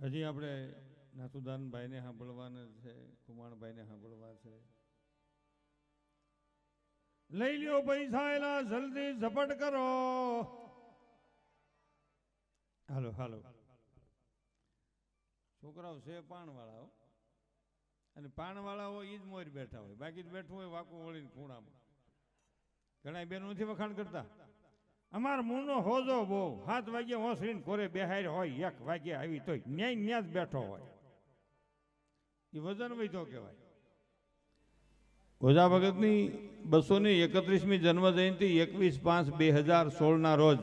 હજી આપણે નાથુદાનભાઈને સાંભળવાના છે, કુમારભાઈને સાંભળવા છે. લઈ લ્યો પૈસા એલા જલ્દી ઝપટ કરો. હાલો હાલો. છોકરાઓ છે પાણવાળા અને પાણવાળા હોય એ જ મોર બેઠા હોય, બાકી બેઠું હોય વાકું વળીને ખૂણામાં. ઘણા બેનો નથી વખાણ કરતા. અમાર મૂળનો હોજો બહુ 7 વાગે હોસરીને કોરે બેહાર હોય, 1 વાગે આવી તો ન્યા જ બેઠો હોય. એ વજન વૈધો કહેવાય. ઓઝા ભગતની 231મી જન્મ જયંતિ 21/5/2016 ના રોજ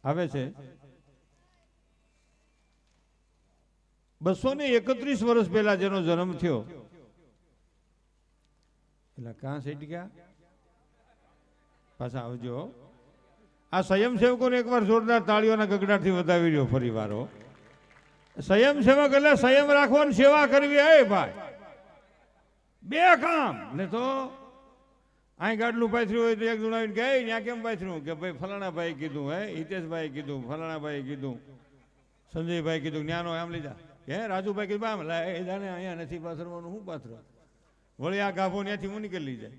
આવે છે. 231 વર્ષ પહેલા જેનો જન્મ થયો એટલે કાં સેટી ગયા પાછા આવજો. આ સ્વયંસેવકોને એકવાર જોરદાર તાળીઓના ગગડાટથી વધાવી રહ્યો ફરી વારો. સ્વયંસેવક એટલે સંયમ રાખવાની સેવા કરવી. હે ભાઈ, બે કામ ને તો અહીં ગાડલું પાથર્યું હોય તો એક જણ આવીને કે ત્યાં કેમ પાથર્યું, કે ભાઈ ફલાણા ભાઈ કીધું, હે હિતેશભાઈ કીધું, ફલાણા ભાઈ કીધું, સંજયભાઈ કીધું, જ્ઞાનો આમ લીધા, હે રાજુભાઈ કીધું આમ લા જાણે અહીંયા નથી પાથરવાનું, શું પાથર વળી આ ગાભો ત્યાંથી હું નીકળી જાય.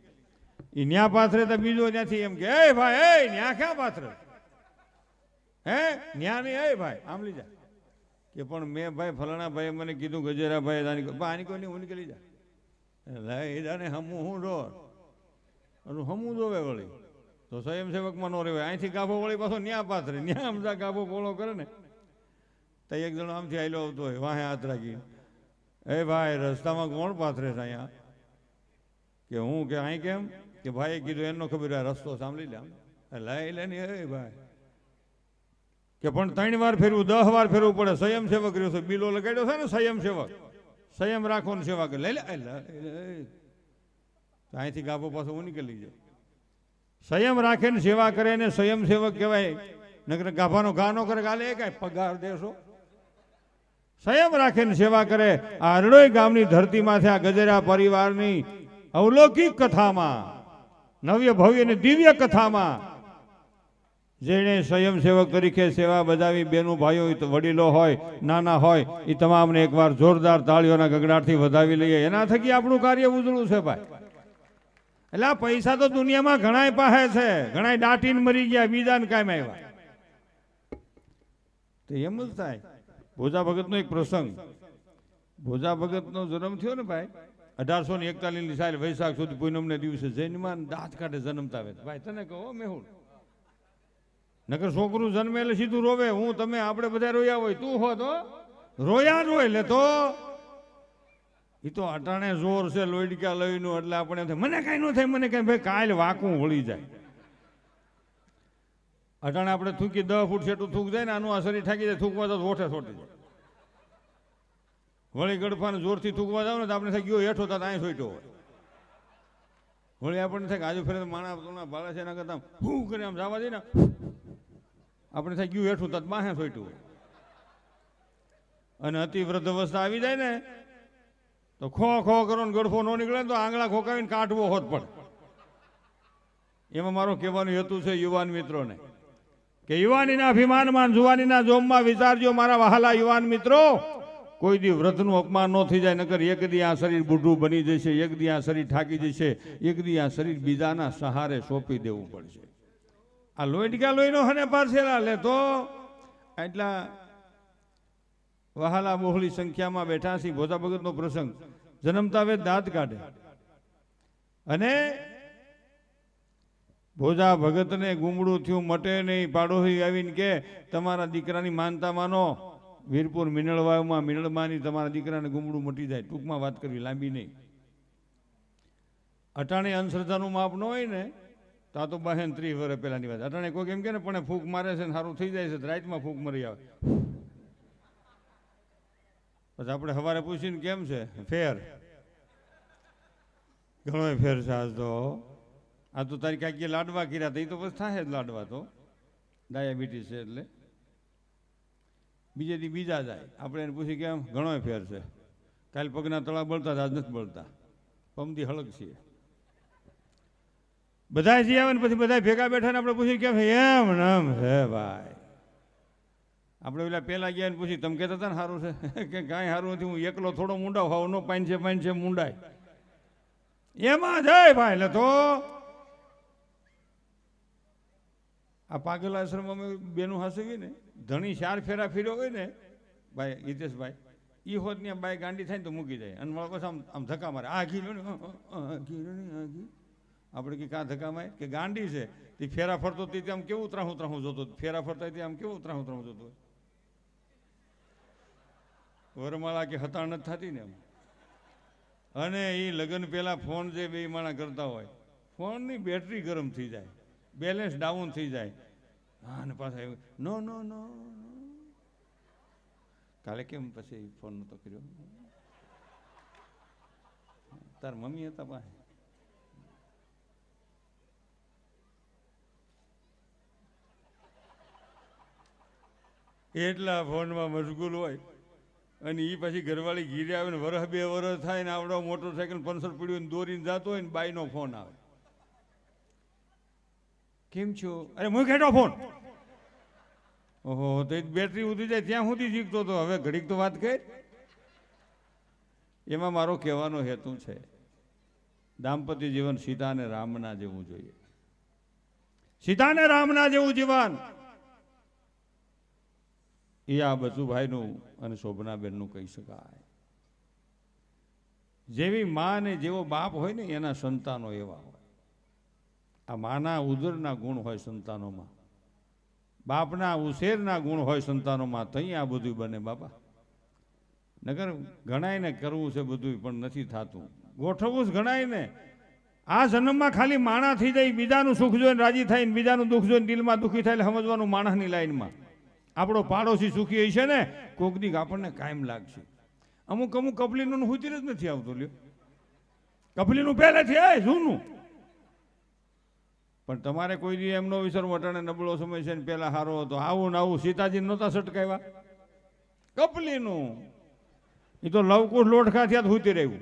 એ ન્યા પાથરે તો બીજો ત્યાંથી એમ કે હે ભાઈ હે ન્યા ક્યાં પાથરે, હે ન્યા નહીં, હે ભાઈ આમ લીધા કે પણ મેં ભાઈ ફલાણા ભાઈ મને કીધું ગજેરાભાઈ આની કોઈ નહીં હું નીકળી જાય. લાને હમું હું રો હમું જોવે વળી તો સ્વયંસેવકમાં નો રહેવાય. અહીંથી ગાભો વળી પાછો ન્યા પાથરે, ન્યા આમ ગાભો પોળો કરે ને તો એક જણો આમથી આયલો આવતો હોય વાહે હાથ રાખી, એ ભાઈ રસ્તામાં કોણ પાથરે છે અહીંયા, કે હું કે અહીં કેમ, કે ભાઈ કીધું એનો ખબર રસ્તો સાંભળી લે લઈ લે ને. એ ભાઈ કે પણ 3 વાર ફેરવું 10 વાર ફેરવું પડે. સ્વયંસેવક રહ્યો છે, બિલો લગાડ્યો છે ને સ્વયંસેવક, સંયમ રાખવાની સેવા કરે. લઈ લે અહીંથી ગાભો પાછો હું નીકળી જાય. સંયમ રાખે ને સેવા કરે ને સ્વયંસેવક કહેવાય. નકર ગાભાનો ઘા નો કરે કાલે કાંઈ પગાર દેશો. સંયમ રાખે ને સેવા કરે. આ હરડોઈ ગામની ધરતીમાંથી આ ગજેરા પરિવારની અવલૌકિક કથામાં, નવ્ય ભવ્ય અને દિવ્ય કથામાં જેણે સ્વયંસેવક તરીકે સેવા બજાવી, બેનો ભાઈઓ વડીલો હોય નાના હોય એ તમામને એકવાર જોરદાર તાળીઓના ગગડાટથી વધાવી લઈએ. એના થકી આપણું કાર્ય ઉજળું છે ભાઈ. એટલે આ પૈસા તો દુનિયામાં ઘણાય પાસે છે, ઘણાય દાટીને મરી ગયા, બીજાને કામ આવ્યા. તો એમ જ થાય. ભોજા ભગતનો એક પ્રસંગ. ભોજા ભગતનો જન્મ થયો ને ભાઈ 1841 સાલ વૈશાખ સુધી પૂનમને દિવસે જૈનમાં દાંત કાઢે જન્મતા આવે. ભાઈ તને કહો મેહુલ, નકર છોકરું જન્મે એટલે સીધું રોવે. હું તમે આપણે બધા રોયા હોય, તું હો તો રોયા જ હોય. એટલે તો એ તો અટાણે જોર છે લોહીડકા લઈનું, એટલે આપણે મને કઈ ન થાય, મને કઈ ભાઈ કાલ વાકું વળી જાય. અટાણે આપણે થૂકી 10 ફૂટ છેટું થૂક જાય ને આનું આ શરીર ઠાકી જાય, થૂકવા જાવ ઓઠે છોટી જાય. વળી ગડફાને જોરથી થૂકવા જાવ ને તો આપણે થાય ગયો હેઠો તો અહીં સોઈટો હોય. વળી આપણને થાય કે આજુ ફેરે માણા ભાળે છે એના કરતા હું કરે આમ જવા દે ને આપણે થાય ગયું હેઠું તો બાહે સોઈટું હોય. અને અતિ વૃદ્ધ અવસ્થા આવી જાય ને તો ખો ખો કરો ને ગડફો ન નીકળે તો આંગળા ખોકાવીને કાઢવો હોત પડે. એમાં મારું કહેવાનું હેતુ છે યુવાન મિત્રોને કે યુવાનીના અભિમાનમાં, જુવાનીના જોમમાં વિચારજો મારા વહાલા યુવાન મિત્રો, કોઈ દી વ્રતનું અપમાન ન થઈ જાય. નકર એક દી આ શરીર બુઢું બની જશે, એક દી આ શરીર થાકી જશે, એક દી આ શરીર બીજાના સહારે સોંપી દેવું પડશે. આ લોહીડકા લોહીનો હને પાછેલા લે તો એટલા વહાલા બહોળી સંખ્યામાં બેઠા છે. ભોજા ભગતનો પ્રસંગ. જન્મતા હવે દાંત કાઢે અને ભોજા ભગતને ગુમડું થયું મટે નહીં. પાડોશી આવીને કે તમારા દીકરાની માનતા માનો, વીરપુર મિનળવાવમાં મિનળમાની તમારા દીકરાને ગુમડું મટી જાય. ટૂંકમાં વાત કરવી, લાંબી નહીં. અટાણે અંધશ્રદ્ધાનું માપ ન હોય ને તો આ તો 30 વર્ષ પહેલાની વાત. અટાણે કોઈ એમ કે ને પણ ફૂંક મારે છે ને સારું થઈ જાય છે, રાઈટમાં ફૂંક મરી આવે. પછી આપણે સવારે પૂછીને કેમ છે, ફેર ઘણો ફેર છે આજ તો. આ તો તારી કાંઈક લાડવા કર્યા હતા, એ તો પછી થાય જ લાડવા, તો ડાયાબિટીસ છે એટલે બીજે દી બીજા જાય. આપણે એને પૂછી કેમ, ઘણો ફેર છે, કાલ પગના તળા બળતા આજ નથી બળતા, પમદી હળગ છીએ. બધા જઈ આવે ને પછી બધા ભેગા બેઠા ને આપણે પૂછીએ કેમ એમ નામ હે ભાઈ. આપણે પેલા પહેલાં ગયા ને પૂછી તમે કહેતા હતા ને સારું છે કે કાંઈ સારું નથી, હું એકલો થોડો મૂંડાવ હાવ નો પાન છે મૂંડાય એમાં જાય ભાઈ. એટલે તો આ પાગલ આશ્રમ અમે બેનું હાસવી ને ધણી 4 ફેરા ફેર્યો હોય ને ભાઈ હિતેશભાઈ, એ હોત ને બાઈ ગાંડી થાય ને તો મૂકી જાય અને મારા પાસે આમ ધક્કા મારે આ ઘી ને આપણે કે કાં ધક્કા મારે કે ગાંડી છે તે ફેરા ફરતો તે આમ કેવું ઉતરાહું જોતો, ફેરા ફરતા તે આમ કેવું ઉતરાહું જોતો, વરમાળા કે હતાણ નથી થતી ને એમ. અને એ લગ્ન પહેલા ફોન જે બે માણા કરતા હોય, ફોનની બેટરી ગરમ થઈ જાય, બેલેન્સ ડાઉન થઈ જાય. હા અને પાછા નો નો નો કાલે કેમ પછી ફોન નતો કર્યો, તાર મમ્મી હતા પાસે. એટલા ફોનમાં મશગુલ હોય અને એ પછી ઘરવાળી ઘીરે આવે ને વરસ 2 વર્ષ થાય ને આવડો મોટરસાયકલ પંચર પડ્યું ને દોરીને જતો હોય ને બાઈનો ફોન આવે, કેમ છો, અરે હું ઘેટો ફોન. ઓહો, તો બેટરી ઉતરી જાય ત્યાં સુધી શીખતો હતો, હવે ઘડીક તો વાત કરી. એમાં મારો કહેવાનો હેતુ છે દાંપત્ય જીવન સીતા અને રામના જેવું જોઈએ. સીતા અને રામના જેવું જીવન એ આ બચુભાઈનું અને શોભનાબેનનું કહી શકાય. જેવી મા ને જેવો બાપ હોય ને એના સંતાનો એવા હોય. આ માના ઉદરના ગુણ હોય સંતાનોમાં, બાપના ઉછેરના ગુણ હોય સંતાનોમાં, તઈ આ બધું બને બાપા. નગર ગણાય ને કરવું છે બધું પણ નથી થતું, ગોઠવવું જ ગણાય ને. આ જન્મમાં ખાલી માણા થઈ જાય, બીજાનું સુખ જોઈને રાજી થાય, બીજાનું દુઃખ જોઈને દિલમાં દુઃખી થાય, એટલે સમજવાનું માણસની લાઈનમાં. આપણો પાડોશી સુખી હશે ને કોક દીક આપણને કાયમ લાગશે. અમુક કપલીનું હુતીર જ નથી આવતું, લ્યો કપલીનું પહેલેથી આય જૂનું. પણ તમારે કોઈ દી એમનો વિચાર વટાણે નબળો સમય છે ને પેલા સારો હતો, આવું ને આવું સીતાજી નહોતા સટકાવ્યા કપલીનું. એ તો લવકુશ લોટખા થયા હુતી રહ્યું,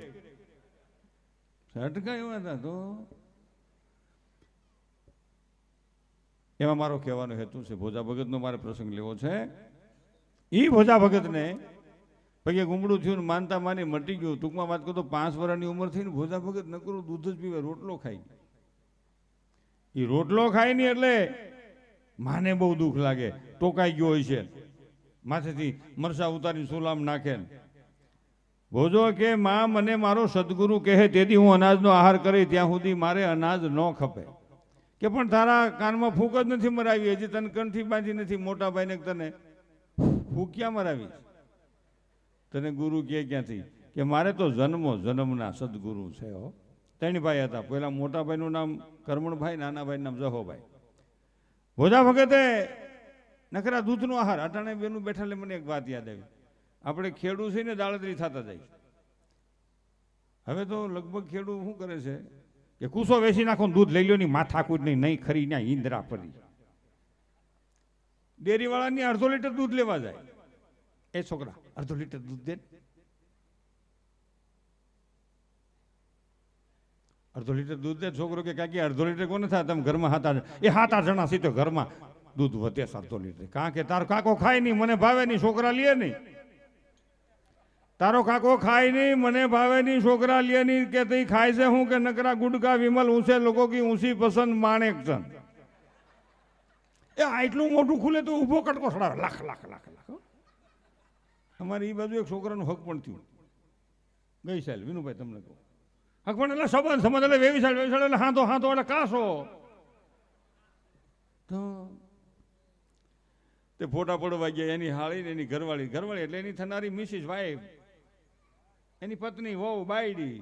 સટકાવ્યા હતા તો. એમાં મારો કહેવાનો હેતુ છે, ભોજા ભગતનો મારે પ્રસંગ લેવો છે. એ ભોજા ભગતને પગે ગુમડું થયું ને માનતા માની મટી ગયું. ટૂંકમાં વાત કરું તો 5 વર્ષની ઉંમર થઈને ભોજા ભગત નકરું દૂધ જ પીવે, રોટલો ખાઈ. એ રોટલો ખાય નહીં એટલે માને બહુ દુઃખ લાગે, ટોકાઈ ગયો હોય છે, માથેથી મરસા ઉતારીને સુલામ નાખે. ભોજો કે માં મને મારો સદગુરુ કહે તેથી હું અનાજનો આહાર કરી, ત્યાં સુધી મારે અનાજ ન ખપે. કે પણ તારા કાનમાં ફૂંક જ નથી મરાવી, હજી તને કંઠી બાંધી નથી, મોટા ભાઈને તને ફૂંક ક્યાં મરાવી, તને ગુરુ કે ક્યાંથી? કે મારે તો જન્મના સદગુરુ છે. હો, 3 ભાઈ હતા. પહેલા મોટા ભાઈનું નામ કરમણભાઈ, નાના ભાઈનું નામ જહોભાઈ. ભોજા ભગતે નખરા દૂધનો આહાર. અટાણે બેનું બેઠા એટલે મને એક વાત યાદ આવી, આપણે ખેડૂ છે ને દાળદરી થતા જાય. હવે તો લગભગ ખેડૂ શું કરે છે કે કૂસો વેચી નાખો, દૂધ લઈ લો, ની માથાકૂટ નહીં ખરી ના ઈંદરા પડી. ડેરીવાળાની 1/2 લીટર દૂધ લેવા જાય. એ છોકરા 1/2 લીટર દૂધ દે, 1/2 લીટર દૂધ દે. છોકરો કે કાકી 1/2 લીટર કોને થાય, તમે ઘરમાં 7-8 જણા સીધો ઘરમાં દૂધ વધે 1/2 લીટર. કારણ કે તારો કાકો ખાય નહીં, મને ભાવે નહીં, છોકરા લે નહીં. તારો કાકો ખાય નહીં, મને ભાવે નહીં, છોકરા લે નહીં. કે તે ખાય છે હું કે નકરા ગુડકા વિમલ ઊંચે લોકો કી ઊંચી પસંદ માણેક ચંદ. એ આટલું મોટું ખુલે તો ઊભો કટકો છોડાવે, લાખ લાખ લાખ લાખ. અમારી એ બાજુ એક છોકરાનું હક પણ થયું ગઈ સાલ, વિનુભાઈ તમને કહું. હક પણ એટલે સંબંધ એટલે વેવિસાળ એટલે હાથો એટલે કાસો. તો તે ફોટા પડવા ગયા, એની હાળી ને એની ઘરવાળી એટલે એની થનારી મિસિસ વાઈફ, એની પત્ની વહુ બાયડી,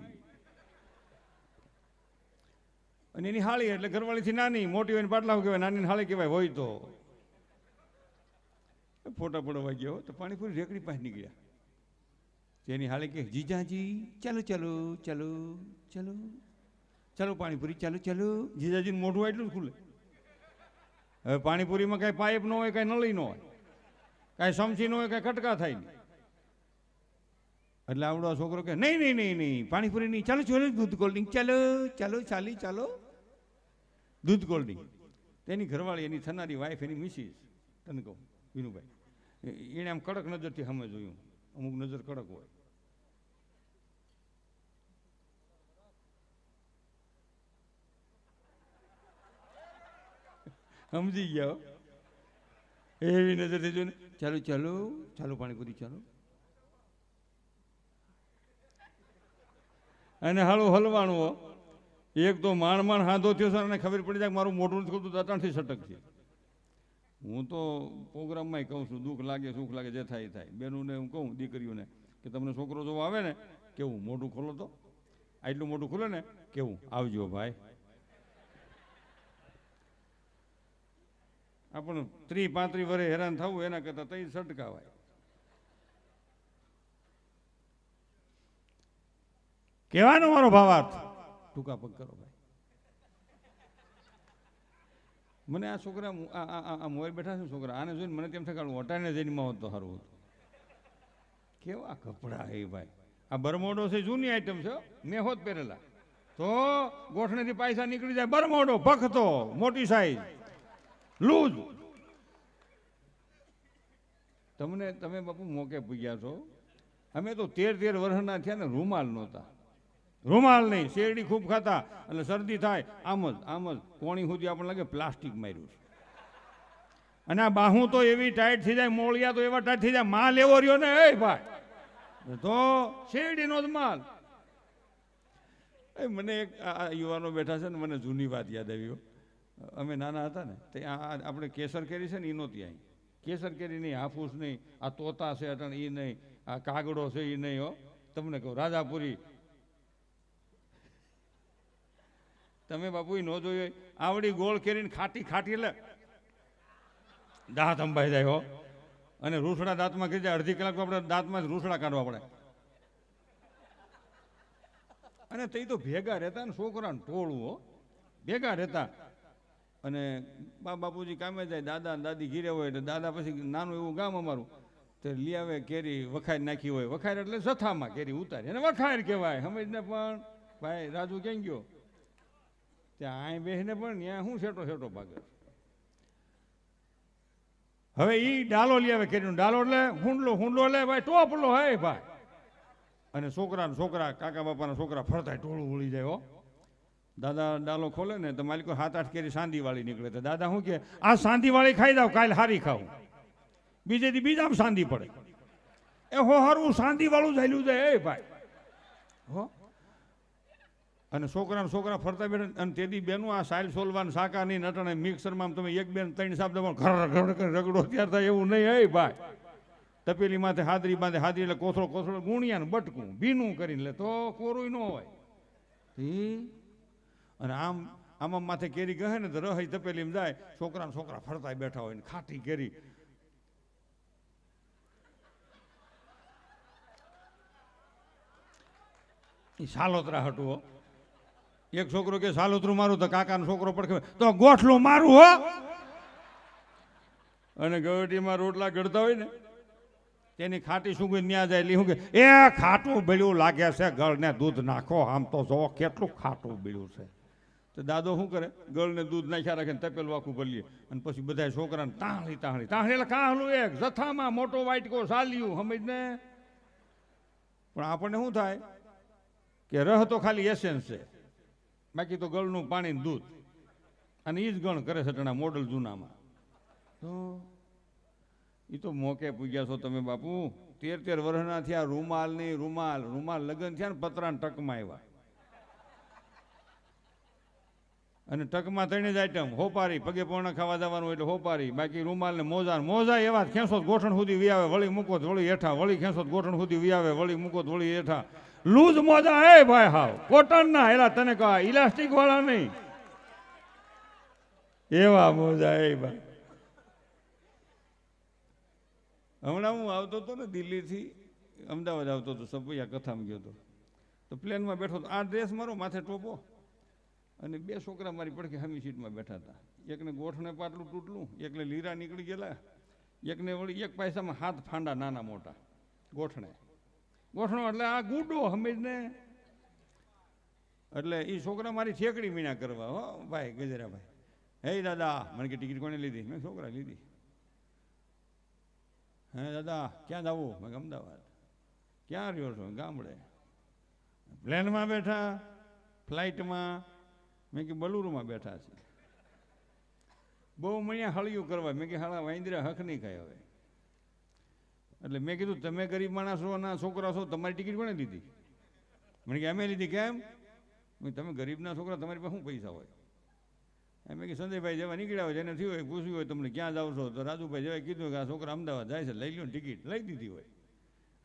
અને એની હાળી એટલે ઘરવાળીથી નાની, મોટી હોય પાટલા કહેવાય, નાની હાળી કહેવાય. હોય તો ફોટા પડવા ગયો તો પાણીપુરી રેકડી પાસે નીકળ્યા. એની હાળી કે જીજાજી ચાલો ચાલો ચાલો ચાલો ચાલો પાણીપુરી ચાલો ચાલો. જીજાજીનું મોઢું એટલું જ ખુલે. હવે પાણીપુરીમાં કાંઈ પાઇપ ન હોય, કાંઈ નળી ન હોય, કાંઈ સમસી ન હોય, કાંઈ કટકા થાય નહીં. એટલે આવડો છોકરો કે નહીં નહીં નહીં નહીં પાણીપુરી નહીં, ચાલો ચાલો દૂધ કોલ્ડ ડ્રિંક ચાલો ચાલો ચાલી ચાલો દૂધ કોલ્ડ ડ્રિંક. તેની ઘરવાળી, એની થનારી વાઈફ, એની મિસિસ, તને કહું વિનુભાઈ, એને આમ કડક નજરથી સામે જોયું, અમુક નજર કડક હોય. સમજી ગયા એવી નજરથી જોઈને, ચાલો ચાલો ચાલો પાણીપુરી ચાલો. અને હાલું હલવાનું હો. એક તો માણ હાથો થયો સર અને ખબર પડી જાય કે મારું મોઢું નથી ખોલતું, દાંતણથી સટક છે. હું તો પ્રોગ્રામમાં કહું છું, દુઃખ લાગે સુખ લાગે જે થાય એ થાય. બેનોને હું કહું, દીકરીઓને, કે તમને છોકરો જોવા આવે ને કેવું મોઢું ખોલો, તો આટલું મોઢું ખોલે ને કેવું આવજો ભાઈ. આપણને 30-35 વર્ષે હેરાન થવું એના કરતાં તઈ સટકાવાય. કહેવાનો મારો ભાવાર્થ, ટૂંકા પગ કરો ભાઈ. મને આ છોકરા આ મોબાઈલ બેઠા છે છોકરા, આને જોઈને મને તેમ થકાડું હટાને જઈને હોત તો સારું હતું. કેવા કપડા એ ભાઈ. આ બરમોડો છે, જૂની આઈટમ છે, મેં હોત પહેરેલા તો ગોઠણેથી પૈસા નીકળી જાય. બરમોડો ભખતો મોટી સાઈઝ લૂઝ. તમે બાપુ મોકે પૂગ્યા છો. અમે તો 13 વર્ષના થયા ને, રૂમાલ નહોતા. રૂમાલ નહીં, શેરડી ખૂબ ખાતા, એટલે શરદી થાય આમ જ કોણી સુધી આપણને લાગે પ્લાસ્ટિક માર્યું છે. અને આ બાહું તો એવી ટાઈટ થઈ જાય, મોળિયા તો એવા ટાઈટ થઈ જાય, માલ એવો રહ્યો ને એ ભાઈ, તો શેરડીનો જ માલ. મને એક યુવાનો બેઠા છે ને, મને જૂની વાત યાદ આવી. અમે નાના હતા ને તે આપણે કેસર કેરી છે ને એ નહોતી અહીં. કેસર કેરી નહીં, હાફૂસ નહીં, આ તોતા છે અટણ એ નહીં, આ કાગડો છે એ નહીં. હો તમને કહું, રાજાપુરી તમે બાપુ ન જોયો, આવડી ગોળ કેરીને ખાટી ખાટી, એટલે દાંત અંબાઈ જાય. હો અને રૂસડા દાંતમાં કરી જાય, અડધી કલાક તો આપણે દાંતમાં જ રૂસડા કાઢવા પડે. અને તે તો ભેગા રહેતા ને, છોકરાને ટોળું. હો ભેગા રહેતા. અને બાપુજી કામે જાય, દાદા દાદી ઘીરે હોય, એટલે દાદા પછી નાનું એવું ગામ અમારું, તો લઈ આવે કેરી, વખાર નાખી હોય. વખાર એટલે જથ્થામાં કેરી ઉતારી, અને વખાર કહેવાય. સમજને પણ ભાઈ રાજુ ક્યાં ગયો? ત્યાં અહીં બેસીને પણ ત્યાં શું શેટો ભાગે. હવે એ ડાલો લઈ આવે કેરીનો, ડાલો એટલે હુંડલો એટલે ભાઈ ટોપલો હે ભાઈ. અને છોકરા કાકા બાપાના છોકરા ફરતા ટોળું ઉળી જાય. હો દાદા ડાલો ખોલે ને તો માલિકો 7-8 કેરી સાંદીવાળી નીકળે. તો દાદા શું કે, આ સાંદીવાળી ખાઈ જાવ, કાલે હારી ખાવું. બીજે દી બીજામાં સાંદી પડે. એ હો હારું સાંદીવાળું ચાલ્યું જાય એ ભાઈ. હો અને છોકરા ફરતા બેઠા. અને તેથી બેનું આ સાઈલ સોલવાન શાકા નહીં નટણે મિક્સરમાં તમે 1-2-3 શબ્દ ઘર રગડો તૈયાર થાય એવું નહીં. એ ભાઈ તપેલી માથે હાદરી બાંધે, હાદરી એટલે કોથળો ગુણિયાને બટકું ભીનું કરીને લે તો કોરું ન હોય. અને આમાં માથે કેરી કહે ને તો રહી તપેલીમાં જાય. છોકરા ફરતા બેઠા હોય ને ખાટી કેરી. સાલોતરા હટું. એક છોકરો કે સાલોતરું મારું, તો કાકાનો છોકરો પડખે તો ગોઠલું મારું. હો અને ગવટીમાં રોટલા ઘડતા હોય ને તેની ખાટી શું ન્યા જાય, શું કે એ ખાટું બીડ્યું લાગે છે, ગળને દૂધ નાખો. આમ તો જો કેટલું ખાટું બીડ્યું છે. તો દાદો શું કરે, ગળને દૂધ નાખ્યા રાખે, તપેલું આખું ભરીએ. અને પછી બધા છોકરાને તાહળી એટલે કાહલું એક જથ્થામાં મોટો વાટકો સાલ્યું. સમજને પણ આપણને શું થાય કે રહ તો ખાલી એસેન્સ છે, બાકી તો ગળનું પાણી દૂધ. અને એ જ ગણ કરે છે ટણા મોડલ જૂનામાં. તો એ તો મોકે પૂગ્યા છો તમે બાપુ. 13 વર્ષના થયા, રૂમાલ નહીં રૂમાલ લગ્ન થયા ને પતરાના ટકમાં આવ્યા. અને ટકમાં 3 જ આઈટમ, હોપારી પગે પોણા ખાવા જવાનું એટલે હોપારી, બાકી રૂમાલ ને મોજા એવા ખેંચો ગોઠણ સુધી વિયાવે, વળી મૂકો વળી હેઠા, વળી ખેંચો ગોઠણ સુધી વિયાવે, વળી મૂકો વળી હેઠા. લૂઝ મોજા હે ભાઈ, હાવ કોટન ના. એલા તને કહા ઇલાસ્ટિક વાળા નહીં, એવા મોજા હે ભાઈ. હમણાં હું આવતો હતો ને દિલ્હીથી અમદાવાદ આવતો હતો, સપૈયા કથામાં ગયો હતો. તો પ્લેનમાં બેઠો હતો, આ ડ્રેસ મારો, માથે ટોપો, અને 2 છોકરા મારી પડખે હમી સીટમાં બેઠા હતા. એકને ગોઠને પાટલું તૂટલું, એકને લીરા નીકળી ગયેલા, એકને વળી એક પૈસામાં 7 ફાંડા નાના મોટા. ગોઠણો એટલે આ ગુડો સમજને. એટલે એ છોકરા મારી ઠેકડી મીણા કરવા. હો ભાઈ ગજરાભાઈ, હે દાદા મને કે ટિકિટ કોને લીધી? મેં છોકરા લીધી. હે દાદા ક્યાં જવું? મેં અમદાવાદ. ક્યાં રહ્યો છો? ગામડે. પ્લેનમાં બેઠા, ફ્લાઇટમાં? મેં કે બલુરુમાં બેઠા છે. બહુ મને હળિયું કરવા. મેં કે હાળા વાંદરા હક નહીં ખાય હવે. એટલે મેં કીધું તમે ગરીબ માણસોના છોકરા છો, તમારી ટિકિટ કોને લીધી? મને કે અમે લીધી. કેમ? તમે ગરીબના છોકરા, તમારી પાસે શું પૈસા હોય? મેં કે સંજયભાઈ જેવા નીકળ્યા હોય, જેને થયું હોય પૂછ્યું હોય તમને ક્યાં જાવ છો, તો રાજુભાઈ જેવા કીધું કે આ છોકરા અમદાવાદ જાય છે, લઈ લો ટિકિટ. લઈ દીધી હોય.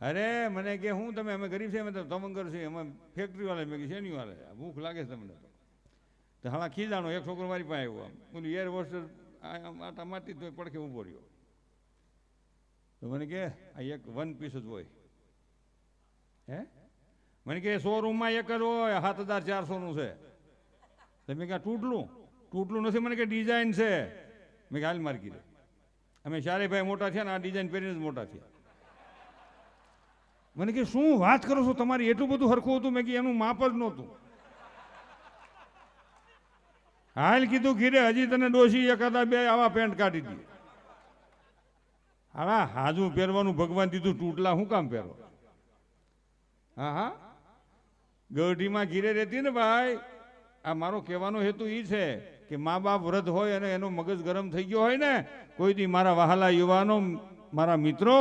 અરે મને કે હું તમે અમે ગરીબ છે, અમે તો તમંગર છે, અમે ફેક્ટરી વાળા. મેં કે શેની વાળા? ભૂખ લાગે છે તમને તો હાલા ખીજાણો. એક છોકરો મારી પાસે આવ્યો, આમ બોલું એર હોસ્ટેલ આટા મારતી તો પડખે ઊભો રહ્યો. તો મને કે આ એક વન પીસ જ હોય. હે? મને કે શોરૂમમાં એક જ હોય, 7400નું છે. તમે કે તૂટલું નથી? મને કે ડિઝાઇન છે. મેં કે હાલ માર્કી દે. અમે ચારેભાઈ મોટા થયા ને આ ડિઝાઇન પહેરીને જ મોટા થયા. મને કે શું વાત કરો છો, તમારી એટલું બધું હરખું હતું? મેં કે એનું માપ જ નહોતું. હાલ કીધું ઘીરે, હજી તને ડોશી એકાદા બે આવા પેન્ટ કાઢી દી. હા હાજુ પહેરવાનું ભગવાન દીધું, તૂટલા શું કામ પહેરો? હા ગઢીમાં ઘીરે રહેતી ને ભાઈ. આ મારો કહેવાનો હેતુ એ છે કે મા બાપ વૃદ્ધ હોય અને એનો મગજ ગરમ થઈ ગયો હોય ને, કોઈ દી મારા વહાલા યુવાનો, મારા મિત્રો,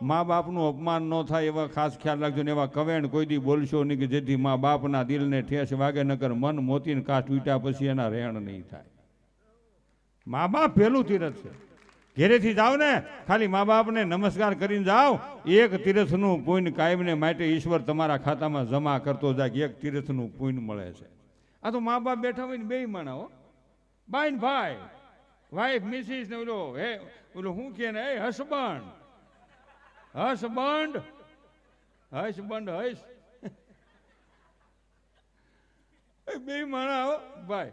મા બાપનું અપમાન ન થાય એવા ખાસ ખ્યાલ રાખજો. ને એવા કવેણ કોઈ દી બોલશો નહીં કે જેથી મા બાપના દિલને ઠેસ વાગે, નકર મન મોતીને કાચ તૂટ્યા પછી એના રહેણ નહીં થાય. મા બાપ પહેલું તીરથ છે. ઘેરેથી જાઓ ને ખાલી મા બાપને નમસ્કાર કરીને જાઓ, એક તીર્થનું પુણ્ય કાયમને માટે ઈશ્વર તમારા ખાતામાં જમા કરતો જાય. એક તીર્થનું પુણ્ય મળે છે. આ તો મા બાપ બેઠા હોય ને બે માણા હો, બાઈ ને ભાઈ, વાઈફ મિસિસ ને ઓલો શું કે ને હસબન્ડ બે માણા હો ભાઈ.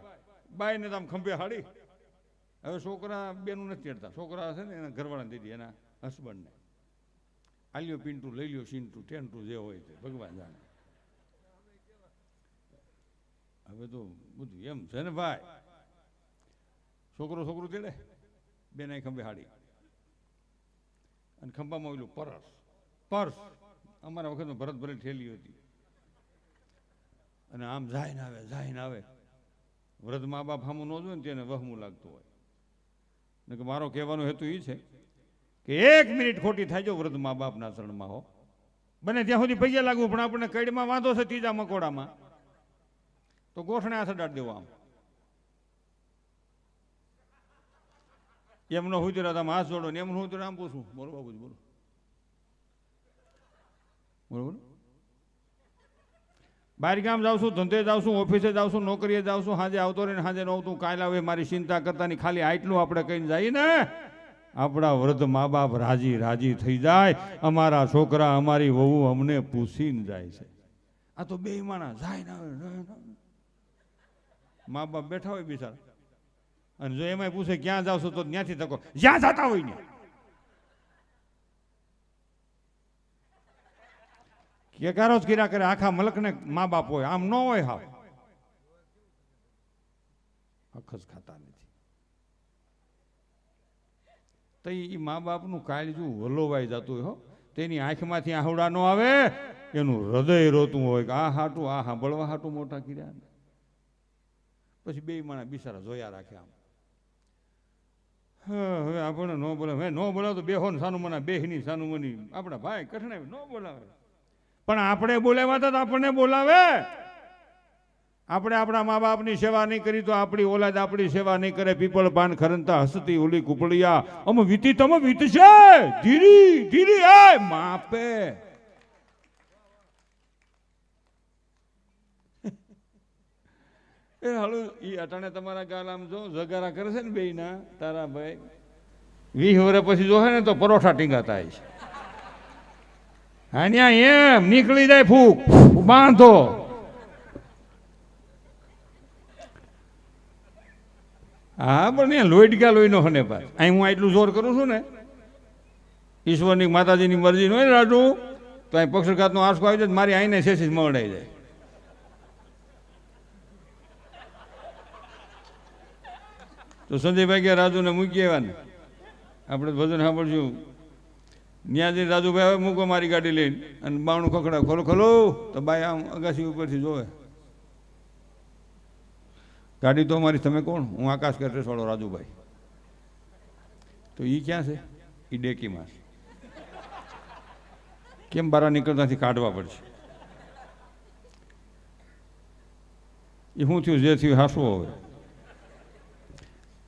બાઈ ને તો આમ ખંભે હાડી. હવે છોકરા બેનું નથી ચડતા. છોકરા છે ને એના ઘરવાળાને દીધી, એના હસબન્ડને આલ્યો પિન્ટુ, લઈ લ્યો સિન્ટુ, ટેન્ટુ જે હોય તે ભગવાન જાણે. હવે તો બધું એમ છે ને ભાઈ. છોકરો તેડે, બેન ખંભે હાડી અને ખંભામાં ઓલું પર્સ. અમારા વખતમાં ભરત ભરી ઠેલી હતી અને આમ જાય ને આવે. વૃદ્ધ મા બાપ સામું ન જોયું ને તેને વહમું લાગતું હોય. ને કે મારો કહેવાનો હેતુ એ છે કે 1 મિનિટ ખોટી થાય જો વૃદ્ધ મા બાપના શરણમાં હો, બને ત્યાં સુધી પૈયા લાગવું. પણ આપણને કઈડમાં વાંધો છે, ત્રીજા મકોડામાં, તો ગોઠણે હાથ અડાડી દેવો. આમ એમનો હું તો હાથ જોડો ને એમનું હું તો આમ પૂછું, બોલો બાબુ બોલો. બહાર ગામ જાઉં છું, ધંધે જાઉં છું, ઓફિસે જાઉં છું, નોકરીએ જાઉં છું, સાંજે આવતો રહીને સાંજે ન આવતું, કાલે આવે મારી ચિંતા કરતા નહીં. ખાલી આટલું આપણે કહીને જઈએ ને, આપણા વૃદ્ધ મા બાપ રાજી થઈ જાય. અમારા છોકરા, અમારી વહુ અમને પૂછીને જાય છે. આ તો બે માણા જાય ને મા બાપ બેઠા હોય બિચારા, અને જો એમાં પૂછે ક્યાં જાવ છો તો ત્યાંથી તકો જ્યાં જતા હોય ને. કેકારો જ કર્યા કરે. આખા મલકને મા બાપ હોય, આમ ન હોય. હાવ હક જ ખાતા નથી. તો એ મા બાપનું કાળજું વલોવાઈ જતું હોય હો. તેની આંખમાંથી આહુડા ન આવે, એનું હૃદય રોતું હોય કે આ હાટું, આ સાંભળવા હાટું મોટા કર્યા. પછી બે માણા બિચારા જોયા રાખે. આમ હવે આપણને ન બોલાવે, ન બોલાવે તો બેહો ને સાનું મના બેહની સાનું મની આપણા ભાઈ કઠણાવી ન બોલાવે. પણ આપણે બોલાવ્યા તો આપણને બોલાવે. આપણે આપણા મા બાપની સેવા નહીં કરી તો આપણી ઓલાદ આપણી સેવા નહીં કરે. પીપળ પાન ખરંતા હસતી ઓલી કુપડિયા, અમે વીતી તમે વીતશે ધીરી એ માપે. એ હાલું ઈ અટાણે તમારા ગાલ આમ જો જગારા કરે છે ને બે ના તારા ભાઈ 20 વર્ષ પછી જોહે ને તો પરોઠા ટીંગાતા છે. હા એમ નીકળી જાય ફૂક બાંધો. હા પણ લોહી ગયા લોહી નો હને પાસ. અહીં હું આટલું જોર કરું છું ને, ઈશ્વરની માતાજીની મરજી ન હોય ને રાજુ, તો અહીં પક્ષઘાતનો આંસકો આવી જાય, મારી આઈને શેષી મળાઈ જાય. તો સંજયભાઈ કે રાજુને મૂકી આવ્યા ને, આપણે ભજન સાંભળશું. ત્યાં જઈને રાજુભાઈ હવે મૂકો મારી ગાડી લઈને અને બાણું ખખડા ખોલો ખોલો તો બાઈ આમ અગાસી ઉપરથી જોવે ગાડી તો અમારી, તમે કોણ? હું આકાશ કેટરેસ વાળો રાજુભાઈ. તો એ ક્યાં છે? એ ડેકીમાં છે. કેમ બહાર નીકળતાથી કાઢવા પડશે? એ શું થયું? જે થયું હાસવું. હવે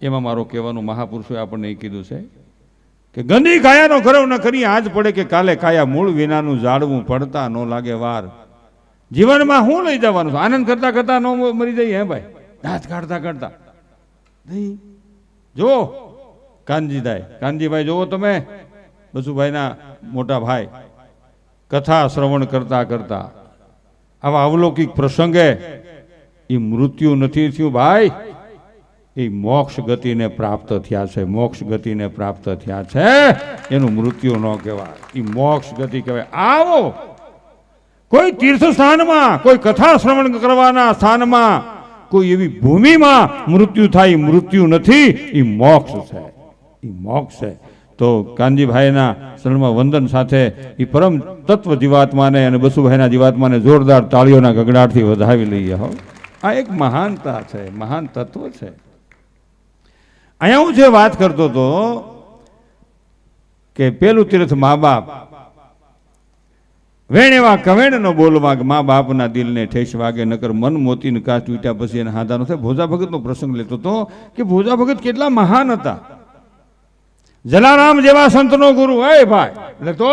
એમાં મારો કહેવાનું મહાપુરુષોએ આપણને એ કીધું છે કે ગંદી કાયાનો ગરવ ન કરી આજ પડે કે કાલે કાયા મૂળ વિનાનું ઝાડવું પડતા ન લાગે વાર. જીવનમાં શું લઈ જવાનું? આનંદ કરતા કરતા ન મરી જઈએ હે ભાઈ, દાંત કાઢતા કાઢતા નહીં. જો કાનજીભાઈ જોવો તમે, બસુભાઈના મોટા ભાઈ, કથા શ્રવણ કરતા કરતા આવા અવલૌકિક પ્રસંગે એ મૃત્યુ નથી થયું ભાઈ, એ મોક્ષ ગતિને પ્રાપ્ત થયા છે. મોક્ષ ગતિને પ્રાપ્ત થયા છે, એનું મૃત્યુ ન કહેવાય, એ મોક્ષ ગતિ કહેવાય. આવો કોઈ તીર્થ સ્થાનમાં, કોઈ કથા શ્રવણ કરવાના સ્થાનમાં, કોઈ એવી ભૂમિમાં મૃત્યુ થાય, મૃત્યુ નથી, એ મોક્ષ છે, એ મોક્ષ છે. તો કાનજીભાઈના શરણમાં વંદન સાથે એ પરમ તત્વ જીવાત્માને અને બસુભાઈના જીવાત્માને જોરદાર તાળીઓના ગગડાટથી વધાવી લઈએ. હો, આ એક મહાનતા છે, મહાન તત્વ છે. અહીંયા હું જે વાત કરતો હતો કે પેલું તીર્થ મા બાપ, વેણેવા કવેણ નો બોલવા, મા બાપના દિલને ઠેસ વાગે, નકર મન મોતીને કાચ તૂટ્યા પછી એને હાદાનો થાય. ભોજા ભગતનો પ્રસંગ લેતો હતો કે ભોજા ભગત કેટલા મહાન હતા. જલારામ જેવા સંતનો ગુરુ હોય ભાઈ. એટલે તો